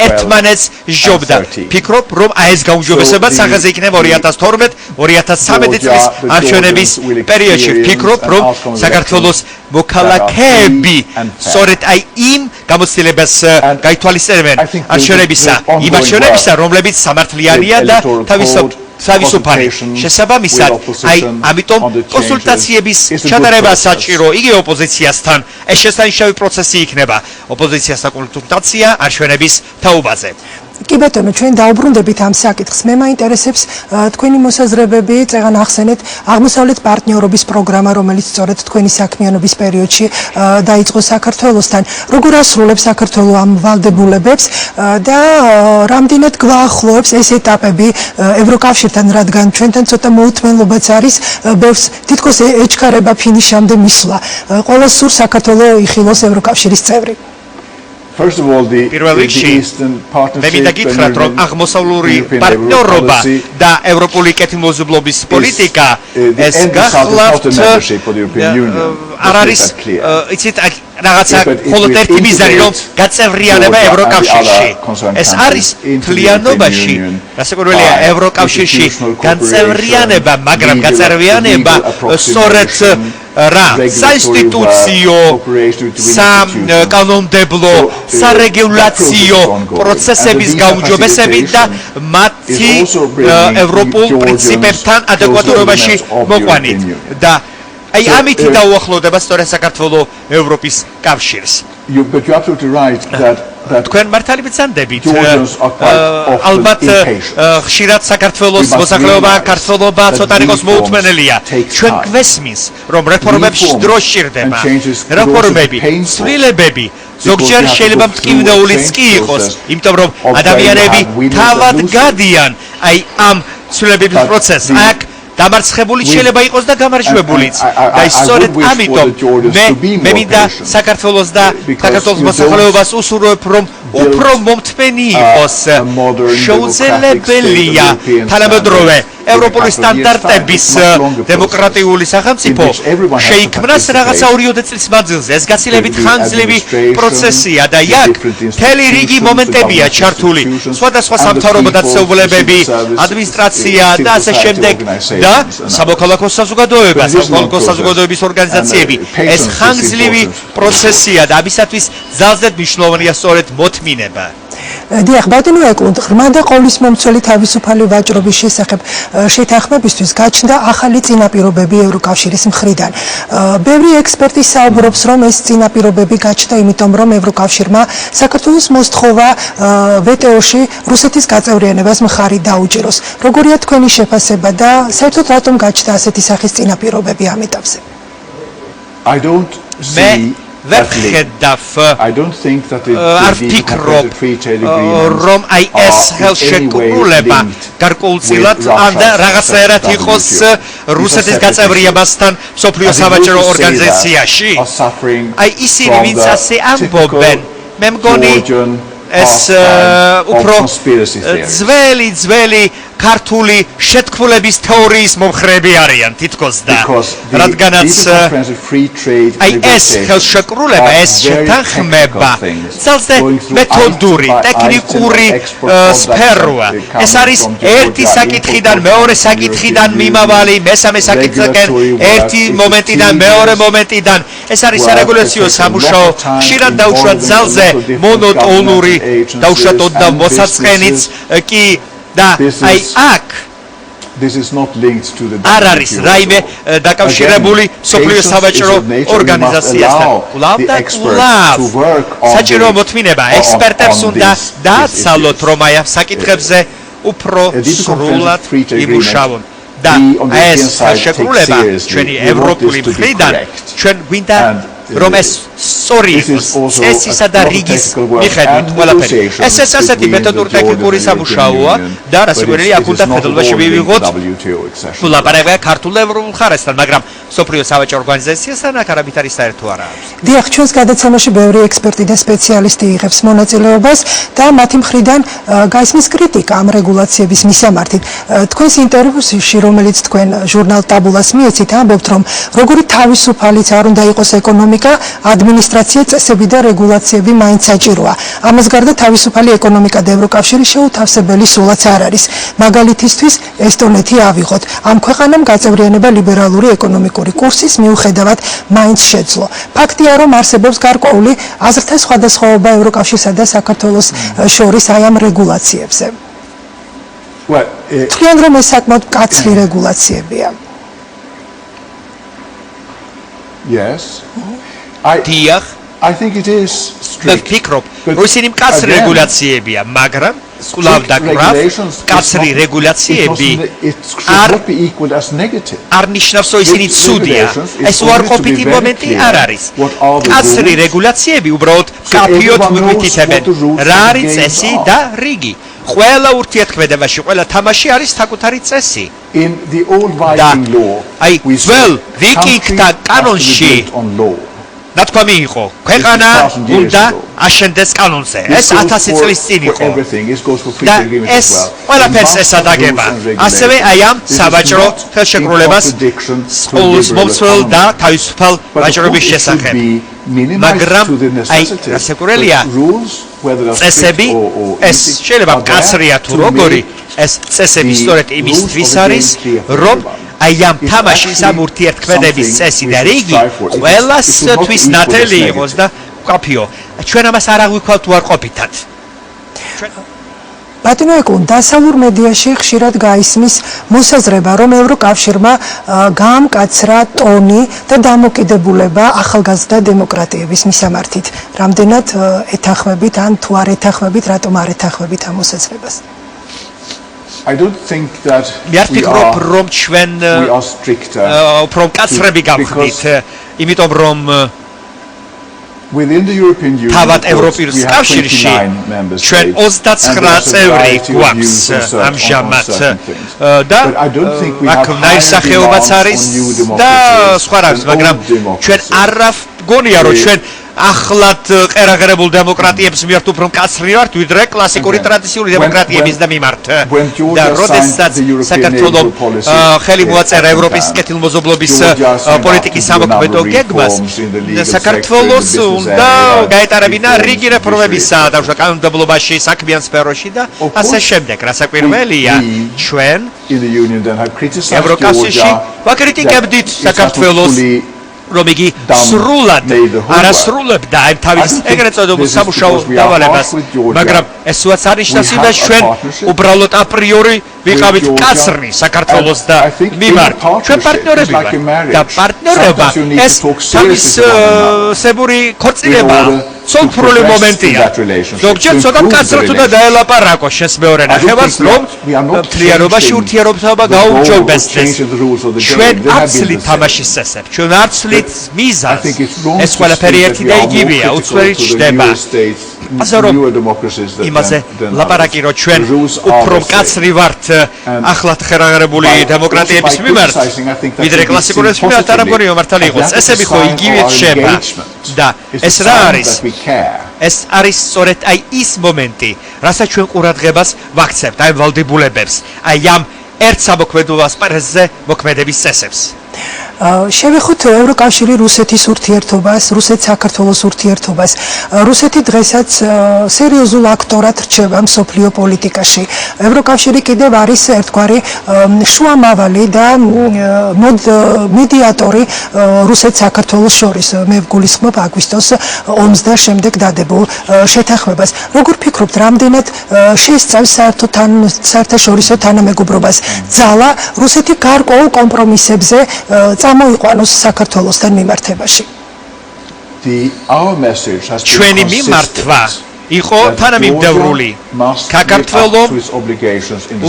ერთმანეთს სჯობდა. ფიქრობ, რომ აი ეს გაუმჯობესება სახეზე იქნება 2012-2013 წლის არჩევნების პერიოდში. ფიქრობ, რომ საქართველოს მოქალაქეები სწორედ აი იმ გამოცდილებას გაითვალისწინებენ არჩევნებისა, იმ არჩევნებისა, რომლებიც სამართლიანია და თავისუფალი. შესაბამისად, აი ამიტომ კონსულტაციების ჩატარება საჭირო იგივე ოპოზიციასთან. ეს შესანიშნავი პროცესი იქნება ოპოზიციასთან კონსულტაცია არჩევნების თაობაზე. კი ბატონო, ჩვენ დაუბრუნდებით ამ საკითხს. მე მაინტერესებს თქვენი მოსაზრებები, წეგან ახსენეთ აღმოსავლეთ პარტნიორობის პროგრამა, რომელიც სწორედ თქვენი საქმიანობის პერიოდში დაიწყო საქართველოსთან. როგორ ასრულებს საქართველოს ამ ვალდებულებებს და რამდენად გვაახლოებს ეს ეტაპები ევროკავშირთან, რადგან ჩვენთან ცოტა მოუთმენლობაც არის, ბევრს თითქოს ეჩქარება ფინიშამდე მისვლა. ყველა სურს საქართველოს იხილოს ევროკავშირის წევრი. პირველ რიგში მე მინდა გითხრათ, რომ აღმოსავლური პარტნიორობა და ევროპული კეთილმოზიდვობის პოლიტიკა ეს გახლავთ არ არის იცით რაღაცა მხოლოდ ერთი მიზანი, რომ გაწევრიანება ევროკავშირში. ეს არის მთლიანობაში, რასაკვირველია, ევროკავშირში გაწევრიანება, მაგრამ გაწევრიანება სწორედ რა საინსტიტუციო, საკანონმდებლო, სარეგულაციო პროცესების გაუმჯობესებით და მათი ევროპულ პრინციპებთან ადეკვატურობაში მოყვანით და აი ამით დაუახლოვდება სწორედ საქართველოს ევროპის კავშირს. თქვენ მართალი ბრძანდებით, ალბათ ხშირად საქართველოს მოსახლეობა, ქართველობა ცოტა იყოს მოუთმენელია. ჩვენ გვესმის, რომ რეფორმებში დრო სჭირდება. რეფორმები, ცვლილებები ზოგჯერ შეიძლება მტკივნეულიც კი იყოს, იმიტომ რომ ადამიანები თავად გადიან აი ამ ცვლილებების პროცესს. აქ დამარცხებული შეიძლება იყოს და გამარჯვებულიც. და სწორედ ამიტომ მე მინდა საქართველოს და საქართველოს მოსახლეობას უსურვებ, რომ უფრო მომთმენი იყოს. შეუძლებელია თანამედროვე ევროპული სტანდარტების დემოკრატიული სახელმწიფო შეიქმნას რაღაცა 2 წლის მანძილზე. ეს გაცილებით ხანგრძლივი პროცესია და იქ მთელი რიგი მომენტებია ჩართული. სხვადასხვა სამთავრობო დაწესებულებები, ადმინისტრაცია და ასე შემდეგ და სამოქალაქო საზოგადოება, სამოქალაქო საზოგადოების ორგანიზაციები. ეს ხანგრძლივი პროცესია და ამისათვის ძალზედ მნიშვნელოვანია სწორედ მოთმინება. დიახ, ბატონო ეკლუნდ, ღრმა და ყოვლისმომცველი თავისუფალი ვაჭრობის შესახებ შეთანხმებისთვის გაჩნდა ახალი წინაპირობები ევროკავშირის მხრიდან. ბევრი ექსპერტი საუბრობს, რომ ეს წინაპირობები გაჩნდა იმიტომ, რომ ევროკავშირმა საქართველოს მოსთხოვა ვეტოში რუსეთის გაწევრიანებას მხარი დაუჭიროს. როგორია თქვენი შეფასება და საერთოდ რატომ გაჩნდა ასეთი სახის წინაპირობები ამ ეტაპზე? ვერ ხედავ არ ვფიქრობ რომ აი ეს ხელშეკრულება გარკვეულწილად ან რაღაცნაირად იყოს რუსეთის გაწევრიანებასთან მსოფლიო სავაჭრო ორგანიზაციაში. აი ისინი ვინც ასე ამბობენ, მე მგონი ეს უფრო ძველი ქართული შეთქმულების თეორიის მომხრეები არიან თითქოს და რადგანაც აი ეს ხელშეკრულება, ეს შეთანხმება ძალზე მეთოდური, ტექნიკური სფეროა. ეს არის ერთი საკითხიდან მეორე საკითხიდან მიმავალი, მესამე საკითხიდან ერთი მომენტიდან მეორე მომენტიდან. ეს არის სარეგულაციო სამუშაო, ხშირად დაუშვათ ძალზე მონოტონური, დაუშვათ ოდნავ მოსაწყენიც კი და აი აქ არ არის რაიმე დაკავშირებული მსოფლიო სავაჭრო ორგანიზაციასთან. კვლავ და კვლავ საჭირო მოთმინება ექსპერტებს უნდა დააცალოთ, რომ აი ამ საკითხებზე უფრო სრულად იმუშაონ. და ეს ხელშეკრულება ჩვენი ევროპული მხრიდან ჩვენ გვინდა რომ ეს სწორი იყოს წესისა და რიგის მიხედვით ყველაფერი. ეს ასეთი მეთოდური ტექნიკური სამუშაოა და რასაკვირველია აქ უნდა ფედერალობაში მივიღოთ ლაპარაკი ქართულ ევროპულ ხარესთან, მაგრამ სოფლიო სავაჭრო ორგანიზაციასთან აქ არაფერი არის საერთო არა აქვს. დიახ, ჩვენს გადაცემაში ბევრი ექსპერტი და სპეციალისტი იღებს მონაწილეობას და მათი მხრიდან გაისმის კრიტიკა ამ რეგულაციების მისამართით. თქვენს ინტერვიუში, რომელიც თქვენ ჟურნალ ტაბულას მიეცით, ამბობთ, რომ როგორი თავისუფალიც არ უნდა იყოს ეკონომიკა, ადმინისტრაცია, წესები და რეგულაციები მაინც საჭიროა. ამას გარდა თავისუფალი ეკონომიკა და ევროკავშირი შეუთავსებელი სულაც არ არის. მაგალითისთვის ესტონეთი ავიღოთ. ამ ქვეყანამ გაწევრიანება ლიბერალური ეკონომიკური კურსის მიუხედავად მაინც შეძლო. ფაქტია, რომ არსებობს გარკვეული აზრთა სხვადასხვაობა ევროკავშირსა და საქართველოს შორის აი ამ რეგულაციებზე. თქვენ რომ ეს საკმაოდ მკაცრი რეგულაციებია. დიახ, ვფიქრობ, რომ ისინი მკაცრი რეგულაციებია, მაგრამ კვლავ და კვლავ მკაცრი რეგულაციები არ ნიშნავს, რომ ისინი ცუდია. ეს უარყოფითი მომენტი არ არის. მკაცრი რეგულაციები უბრალოდ მკაფიოდ მიუთითებენ რა არის წესი და რიგი. ყველა ურთიერთქმედებაში, ყველა თამაში არის საკუთარი წესი. და აი ძველ ვიკიკთა კანონში ნათქვამი იყო, ქვეყანა უნდა აშენდეს კანონზე. ეს 1000 წლის წინ იყო. და ეს ყველაფერს ესადაგება. ასევე აი ამ სავაჭრო ხელშეკრულებას მომცველ და თავისუფალ ვაჭრობის შესახებ. მაგრამ აი რასაკვირველია წესები ეს შეიძლება მკაცრია თუ როგორი, ეს წესები სწორედ იმისთვის არის, რომ აი ამ თამაშის ამ ურთიერთქმედების წესი და რიგი ყველასთვის ნათელი იყოს და მკაფიო. ჩვენ ამას არ აღვიქვათ უარყოფითად. ბატონო ეკლუნდ, დასავლურ მედიაში ხშირად გაისმის მოსაზრება, რომ ევროკავშირმა გაამკაცრა ტონი და დამოკიდებულება ახალგაზრდა დემოკრატიების მისამართით. რამდენად ეთანხმებით ან თუ არ ეთანხმებით, რატომ არ ეთანხმებით ამ მოსაზრებას? მე არ ვფიქრობ, რომ ჩვენ უფრო მკაცრები გავხდით, იმიტომ რომ თავად ევროპის კავშირში ჩვენ 29 წევრი გვაქვს ამჟამად და აქ ნაირსახეობაც არის და სხვა რაღაც, მაგრამ ჩვენ არ ვგონია, რომ ჩვენ ახლად ყერაღერებულ დემოკრატიებს მიმართ უფრო მკაცრი ვართ, ვიდრე კლასიკური ტრადიციული დემოკრატიების მიმართ. და როდესაც საქართველოს ხელი მოაწერა ევროპის კეთილმოზობლობის პოლიტიკის სამოქმედო გეგმას, საქართველოს უნდა გაეტარებინა რიგი რეფორმებისა და კანონმდებლობაში, საქმიან სფეროში და ასე შემდეგ. რასაკვირველია, ჩვენ ევროკავშირში ვაკრიტიკებდით საქართველოს რომ იგი სრულად არასრულებდა ამ თავის ეგრეთ წოდებულ სამუშაო დავალებას, მაგრამ ესუაც არნიშნავს იმას, ჩვენ უბრალოდ აპრიორი ვიყავით კაცრი საქართველოს და მიმართ. ჩვენ პარტნიორები ვართ და პარტნიორობა ეს თავისებური ქორწინებაა. სოფრული მომენტია. ზოგჯერ ცოტა კაცრად უნდა დაელაპარაკო შენს მეორე ნახევარს, რომ მთლიანობაში ურთიერთობა გაუმჯობესდეს. ჩვენ აცლით თამაშის წესებს, ჩვენ აცლით მიზანს. ეს ყველაფერი ერთი და იგივეა, უცვლელი ჩნდება. ასე რომ იმაზე ლაპარაკი რომ ჩვენ უფრო მკაცრი ვართ ახლად ხერაღერებული დემოკრატიების მიმართ, ვიდრე კლასიკურების მიმართ, არ მგონია მართალი იყოს. წესები ხო იგივე რჩება და ეს რა არის? ეს არის სწორედ აი ის მომენტი, რასაც ჩვენ ყურადღებას ვაქცევთ აი ვალდებულებებს, აი ამ ერთ სამოქმედო ასპარეზზე მოქმედების წესებს. შევეხოთ ევროკავშირი რუსეთის ურთიერთობას, რუსეთ-საქართველოს ურთიერთობას. რუსეთი დღესაც სერიოზულ აქტორად რჩება მსოფლიო პოლიტიკაში. ევროკავშირი კიდევ არის ერთგვარი შუამავალი და მედიატორი რუსეთ-საქართველოს შორის. მე ვგულისხმობ აგვისტოს ომს და შემდეგ დადებულ შეთანხმებას. როგორ ფიქრობთ, რამდენად შეესწავს საერთაშორისო თანამეგობრობას ძალა რუსეთი გარკვეულ კომპრომისებზე წამოიყვანოს საქართველოსთან მიმართებაში? ჩვენი მიმართვა იყო თანამიმდევრული. საქართველოს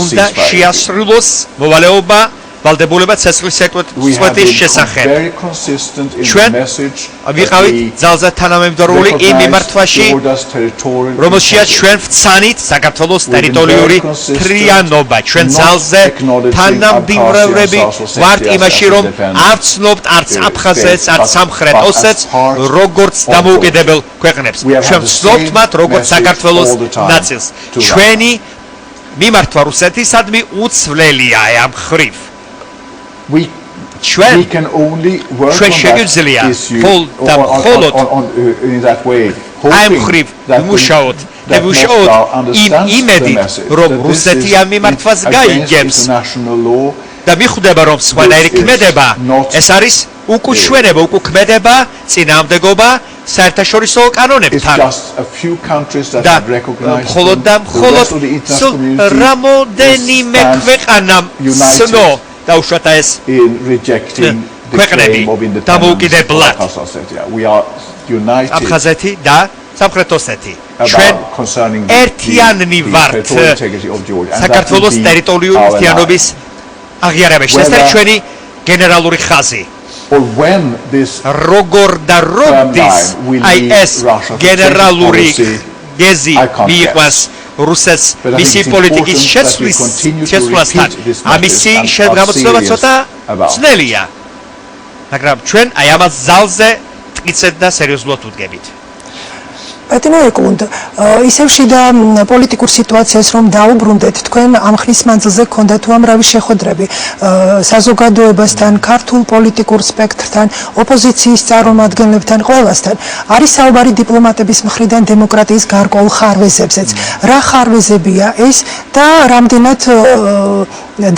უნდა შეასრულოს მოვალეობა ვალდებულება ცეცხლის წვეთის შესახებ. ჩვენ ვიყავით ძალზე თანამიმდევრული იმ მიმართვაში, რომელშიაც ჩვენ ვცანით საქართველოს ტერიტორიული ფრიანობა. ჩვენ ძალზე თანამიმდევრები ვართ იმაში, რომ არ ვცნობთ არც აფხაზეთს, არც სამხრეთ ოსეთს, როგორც დამოუკიდებელ ქვეყნებს. ჩვენ ვცნობთ მათ როგორც საქართველოს ნაწილს. ჩვენი მიმართვა რუსეთისადმი უცვლელია ამ მხრივ. ჩვენ შეგვიძლია და მხოლოდ ამ მხრივ ვიმუშაოთ და ვიმუშაოთ იმ იმედით, რომ რუსეთი ამ მიმართვას გაიგებს და მიხვდება, რომ სხვანაირი ქმედება ეს არის უკუჩვენება, უკუქმედება, წინააღმდეგობა საერთაშორისო კანონებთან. და მხოლოდ რამოდენიმე ქვეყანამ ცნო დაუშვათ ეს ქვეყნები დამოუკიდებლად აფხაზეთი და სამხრეთ ოსეთი. ჩვენ ერთიანნი ვართ საქართველოს ტერიტორიული ერთიანობის აღიარებაში. ეს არის ჩვენი გენერალური ხაზი. როგორ და როდის აი ეს გენერალური გეზი მიიყვანს რუსეთს მისი პოლიტიკის შეცვლასთან, ამისი გამოცდილება ცოტა ძნელია. მაგრამ ჩვენ აი ამას ძალზე მტკიცედ და სერიოზულად ვუდგებით. ბატონო ეკუნდ, ისევ შიდა პოლიტიკურ სიტუაციას რომ დაუბრუნდეთ, თქვენ ამ ხნის მანძილზე გქონდათ უამრავი შეხვედრები საზოგადოებასთან, ქართულ პოლიტიკურ სპექტრთან, ოპოზიციის წარმომადგენლებთან, ყველასთან. არის საუბარი დიპლომატების მხრიდან დემოკრატიის გარკვეულ ხარვეზებზეც. რა ხარვეზებია ეს და რამდენად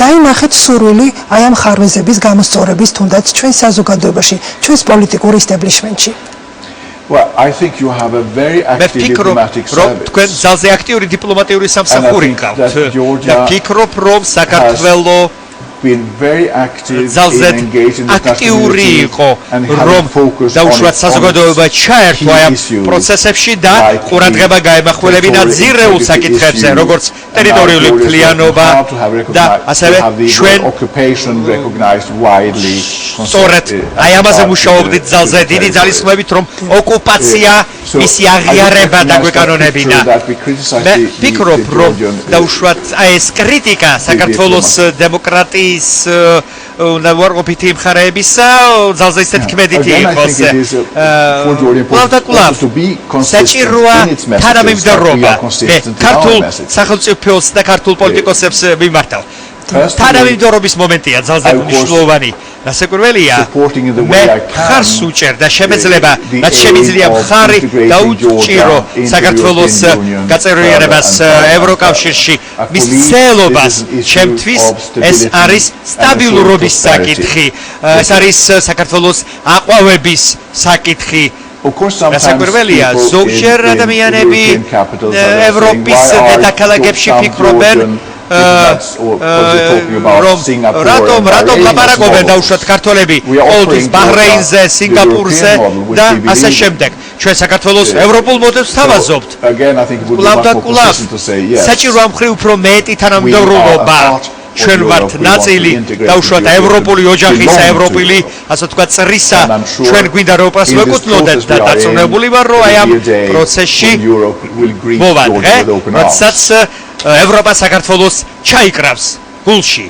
დაინახეთ სურვილი აი ამ ხარვეზების გამოსწორების თუნდაც ჩვენ საზოგადოებაში, ჩვენს პოლიტიკურ ისტაბლიშმენტში? Well, I think you have a very active diplomatic service. თქვენ ძალზე აქტიური დიპლომატიური სამსახური გყავთ. და ფიქრობ, რომ საქართველოს been very active ძალზე in engaging the აქტიური იყო, რომ დაუშვათ საზოგადოება ჩაერთვა ამ პროცესებში და ყურადღება გაემახვილებინა ძირეულ საკითხებზე, როგორც ტერიტორიული მთლიანობა და ასევე ჩვენ სწორედ აი ამაზე მუშაობდით ძალზე დიდი ძალისხმევით რომ ოკუპაცია მისი აღიარება დაგვეკანონებინა მე ვფიქრობ რომ დაუშვათ აი ეს კრიტიკა საქართველოს დემოკრატიის უარყოფითი მხარეებისა ძალზე ისეთ ქმედითი იყოს კვლავ საჭიროა თანამიმდევრობა ქართულ სახელმწიფოს და ქართულ პოლიტიკოსებს მიმართავ თანამიმდევრობის მომენტია ძალზე მნიშვნელოვანი რასაკვირველია მე ხარს უჭერ და შემეძლება რაც შემიძლია მხარი დაუჭირო საქართველოს გაწევრიანებას ევროკავშირში მის ცელობას ჩემთვის ეს არის სტაბილურობის საკითხი ეს არის საქართველოს აყვავების საკითხი რასაკვირველია ზოგჯერ ადამიანები ევროპის დედაქალაქებში ფიქრობენ რატომ ლაპარაკობენ დაუშვათ ქართველები ყოველთვის ბაჰრეინზე, სინგაპურზე და ასე შემდეგ. ჩვენ საქართველოს ევროპულ მოდელს თავაზობთ. კვლავ და კვლავ საჭირო ამ მხრივ უფრო მეტი თანამიმდევრობა. ჩვენ ვართ ნაწილი დაუშვათ ევროპული ოჯახისა, ევროპული, ასე ვთქვათ, წრისა. ჩვენ გვინდა ევროპას ვეკუთვნოდეთ და დარწმუნებული ვარ, რომ აი ამ პროცესში მოვადრე, როდესაც ევროპა საქართველოს ჩაიკრავს გულში.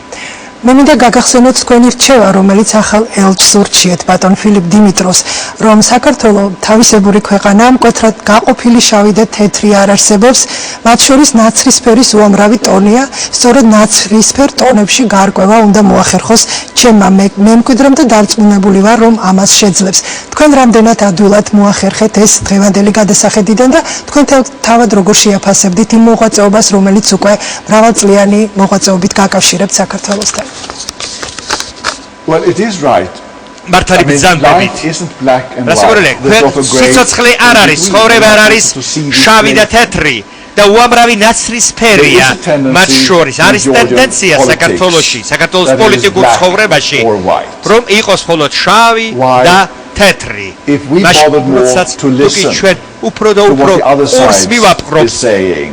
მე მინდა გაგახსენოთ თქვენი რჩევა, რომელიც ახალ ელჩს ურჩიეთ ბატონ ფილიპ დიმიტროს, რომ საქართველოს თავისებური ქვეყანა მკვეთრად გაყოფილი შავი და თეთრი არ არსებობს, მათ შორის ნაცრისფერის უამრავი ტონია, სწორედ ნაცრისფერ ტონებში გარკვევა უნდა მოახერხოს ჩემმა მემკვიდრემ და დარწმუნებული ვარ, რომ ამას შეძლებს. თქვენ რამდენად ადვილად მოახერხეთ ეს დღევანდელი გადასახედიდან და თქვენ თავად როგორ შეაფასებდით იმ მოღვაწეობას, რომელიც უკვე მრავალწლიანი მოღვაწეობით გაკავშირებთ საქართველოსთან? Well, it is right. მართალი ბრძანდებით. სიცოცხლე არ არის, ცხოვრება არ არის შავი და თეთრი და უამრავი ნაცრისფერია მათ შორის. არის ტენდენცია საქართველოში, საქართველოს პოლიტიკურ ცხოვრებაში, რომ იყოს მხოლოდ შავი და თეთრი. მაშინ ჩვენ უფრო და უფრო ორს მივაპყრობთ.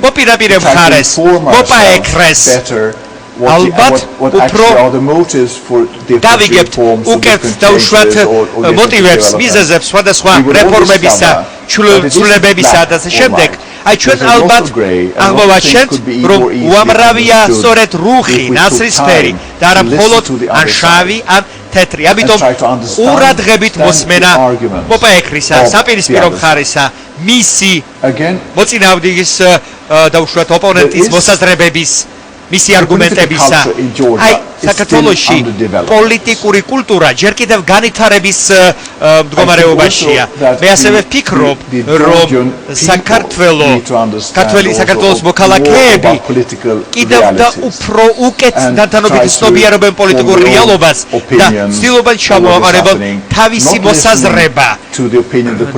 მოპირაპირე მხარეს, მოპაექრეს. ალბათ უფრო დავიგებთ უკეთ დაუშვათ მოტივებს, მიზეზებს სხვადასხვა რეფორმებისა, ცვლილებებისა და ასე შემდეგ. აი ჩვენ ალბათ აღმოვაჩენთ, რომ უამრავია სწორედ რუხი, ნაცრისფერი და არა მხოლოდ ან შავი, ან თეთრი. ამიტომ ყურადღებით მოსმენა მოპაექრისა, საპირისპირო მხარისა, მისი მოწინააღმდეგის დაუშვათ ოპონენტის მოსაზრებების მისი არგუმენტებისა. აი საქართველოში პოლიტიკური კულტურა ჯერ კიდევ განვითარების მდგომარეობაშია. მე ასევე ვფიქრობ, რომ საქართველოს მოქალაქეები კიდევ და უფრო უკეთ დათანობით ცნობიერობენ პოლიტიკურ რეალობას და ცდილობენ ჩამოაყალიბონ თავისი მოსაზრება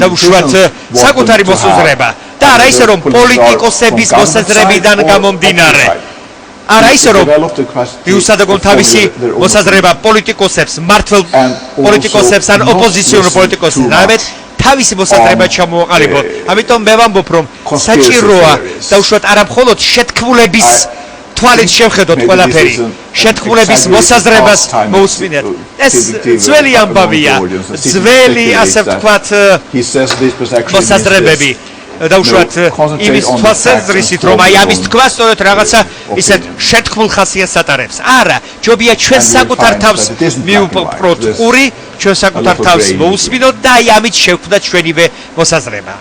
და უშუალოდ საკუთარი მოსაზრება და არა ისე რომ პოლიტიკოსების მოსაზრებიდან გამომდინარე. არა ისე რომ მიუსადაგონ თავისი მოსაზრება პოლიტიკოსებს, მართლ პოლიტიკოსებს ან ოპოზიციონურ პოლიტიკოსებს, არამედ თავისი მოსაზრება ჩამოაყალიბოთ. ამიტომ მე ვამბობ, რომ საჭიროა დაუშვათ არა მხოლოდ შეთქმულების თვალით შევხედოთ ყველაფერი, შეთქმულების მოსაზრებას მოусმინეთ. ეს ძველი ამბავია, ძველი ასე ვთქვათ მოსაზრებები. დაუშვათ იმის თვალსაზრისით, რომ აი ამის თქვა სწორედ რაღაცა ისეთ შეთქმულ ხასიათს ატარებს. არა, ჯობია ჩვენ საკუთარ თავს მივუპყროთ ყური, ჩვენ საკუთარ თავს მოусმინოთ და აი ამით შევქმნათ ჩვენივე მოსაზრება.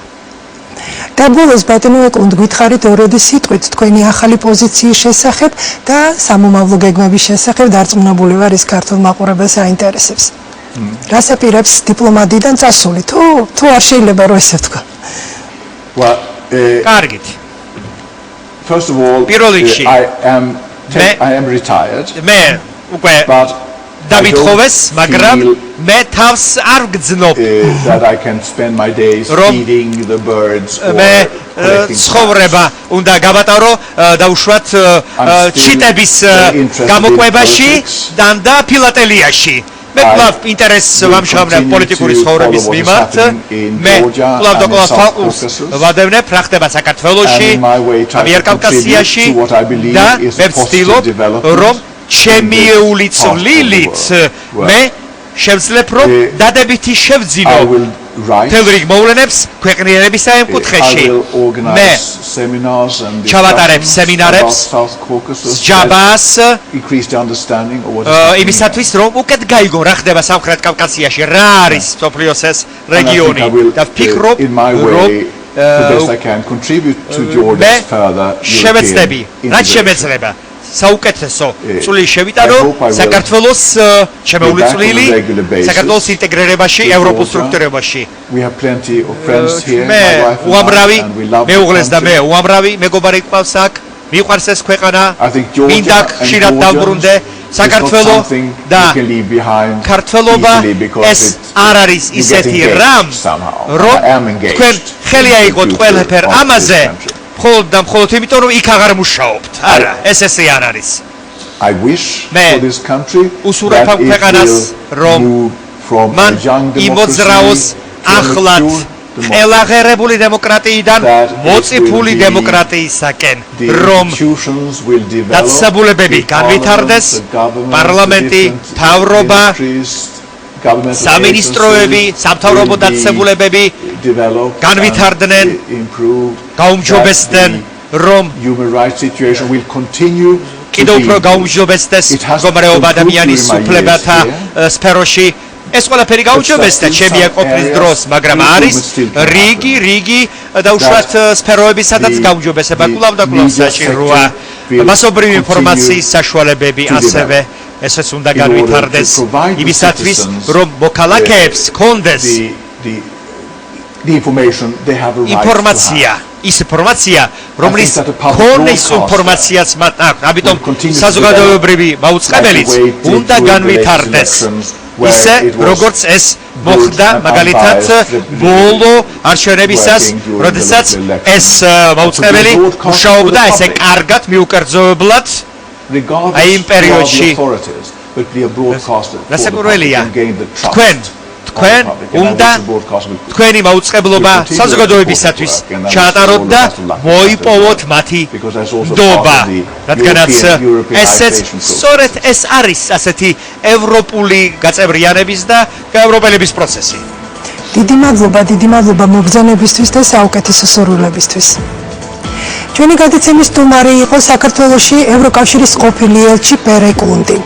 და ბოლოს ბატონო ეკლუნდ გითხარით ოროდი სიტყვით თქვენი ახალი პოზიციის შესახებ და სამომავლო გეგმების შესახებ დარწმუნებული ვარ ის ქართულ მაყურებელს აინტერესებს. რას აპირებს დიპლომატიიდან წასული? თუ არ შეიძლება რომ ესე ვთქვა. Well, კარგით. First of all, I am retired. მე უკვე დამითხოვეს, მაგრამ მე თავს არ ვგრძნობ. That I can spend my days feeding the birds. მე ცხოვრება უნდა გავატარო დაუშვათ ჩიტების გამოყვებაში და ფილატელიაში. მე კვლავ ინტერესს ვამშრალებ პოლიტიკური ცხოვრების მიმართ. მე კვლავ და კვლავ ვადევნებ რა ხდება საქართველოში, ამიერკავკასიაში და მე ვცდილობ, რომ ჩემი წვლილით მე შევძლებ რომ დადებითი შევძინო თელ რიგ მოვლენებს ქვეყნიერების საკუთრებაში მე ჩავატარებ სემინარებს ჯაბას იმისათვის რომ უკეთ გაიგო რა ხდება სამხრეთ კავკასიაში რა არის სოფლიოს ეს რეგიონი და ვფიქრობ რომ შევეცდები რაც შემეძლება საუკეთესო წვლილი შევიტანო საქართველოს შემოვლი წვლილი საქართველოს ინტეგრირებაში ევროპულ სტრუქტურებაში მე უამრავი მეუღლეს და მე უამრავი მეგობარი გყავს აქ მიყვარს ეს ქვეყანა მინდა ხშირად დავბრუნდე საქართველო და ქართველობა ეს არ არის ისეთი რამ რომ თქვენ ხელი აიღოთ ყველაფერ ამაზე მხოლოდ და მხოლოდ იმიტომ რომ იქ აღარ მუშაობთ არა ეს ესე არ არის მე უსურვებ ამ ქვეყანას რომ მან იმოძრაოს ახლად ხელაღერებული დემოკრატიიდან მოწიფული დემოკრატიისაკენ რომ დაწესებულებები განვითარდეს პარლამენტი მთავრობა სამინისტროები სამთავრობო დაწესებულებები განვითარდნენ გაუმჯობესდნენ რომ კიდევ უფრო გაუმჯობესდეს მდგომარეობა ადამიანის უფლებათა სფეროში ეს ყველაფერი გაუმჯობესდა ჩემი ყოფნის დროს მაგრამ არის რიგი დაუშვათ სფეროები სადაც გაუმჯობესება კვლავ და კვლავ საჭიროა მასობრივი ინფორმაციის საშუალებები ასევე ესეც უნდა განვითარდეს იმისათვის რომ მოქალაქეებს ჰქონდეს ინფორმაცია ის ინფორმაცია რომლის ქონის ინფორმაციაც მათ აქვს ამიტომ საზოგადოებრივი მაუწყებელიც უნდა განვითარდეს ისე როგორც ეს მოხდა მაგალითად ბოლო არჩევნებისას როდესაც ეს მაუწყებელი მუშაობდა ესე კარგად მიუკერძოებლად აი იმ პერიოდში რასაკვირველია თქვენ უნდა თქვენი მაუწყებლობა საზოგადოებისათვის ჩაატაროთ და მოიპოვოთ მათი ნდობა რადგანაც ესეც სწორედ ეს არის ასეთი ევროპული გაწევრიანების და გაევროპელების პროცესი დიდი მადლობა მობრძანებისთვის და საუკეთესო სურვილებისთვის ჩვენი გადაცემის სტუმარი იყო საქართველოში ევროკავშირის ყოფილი ელჩი პერე კუნდი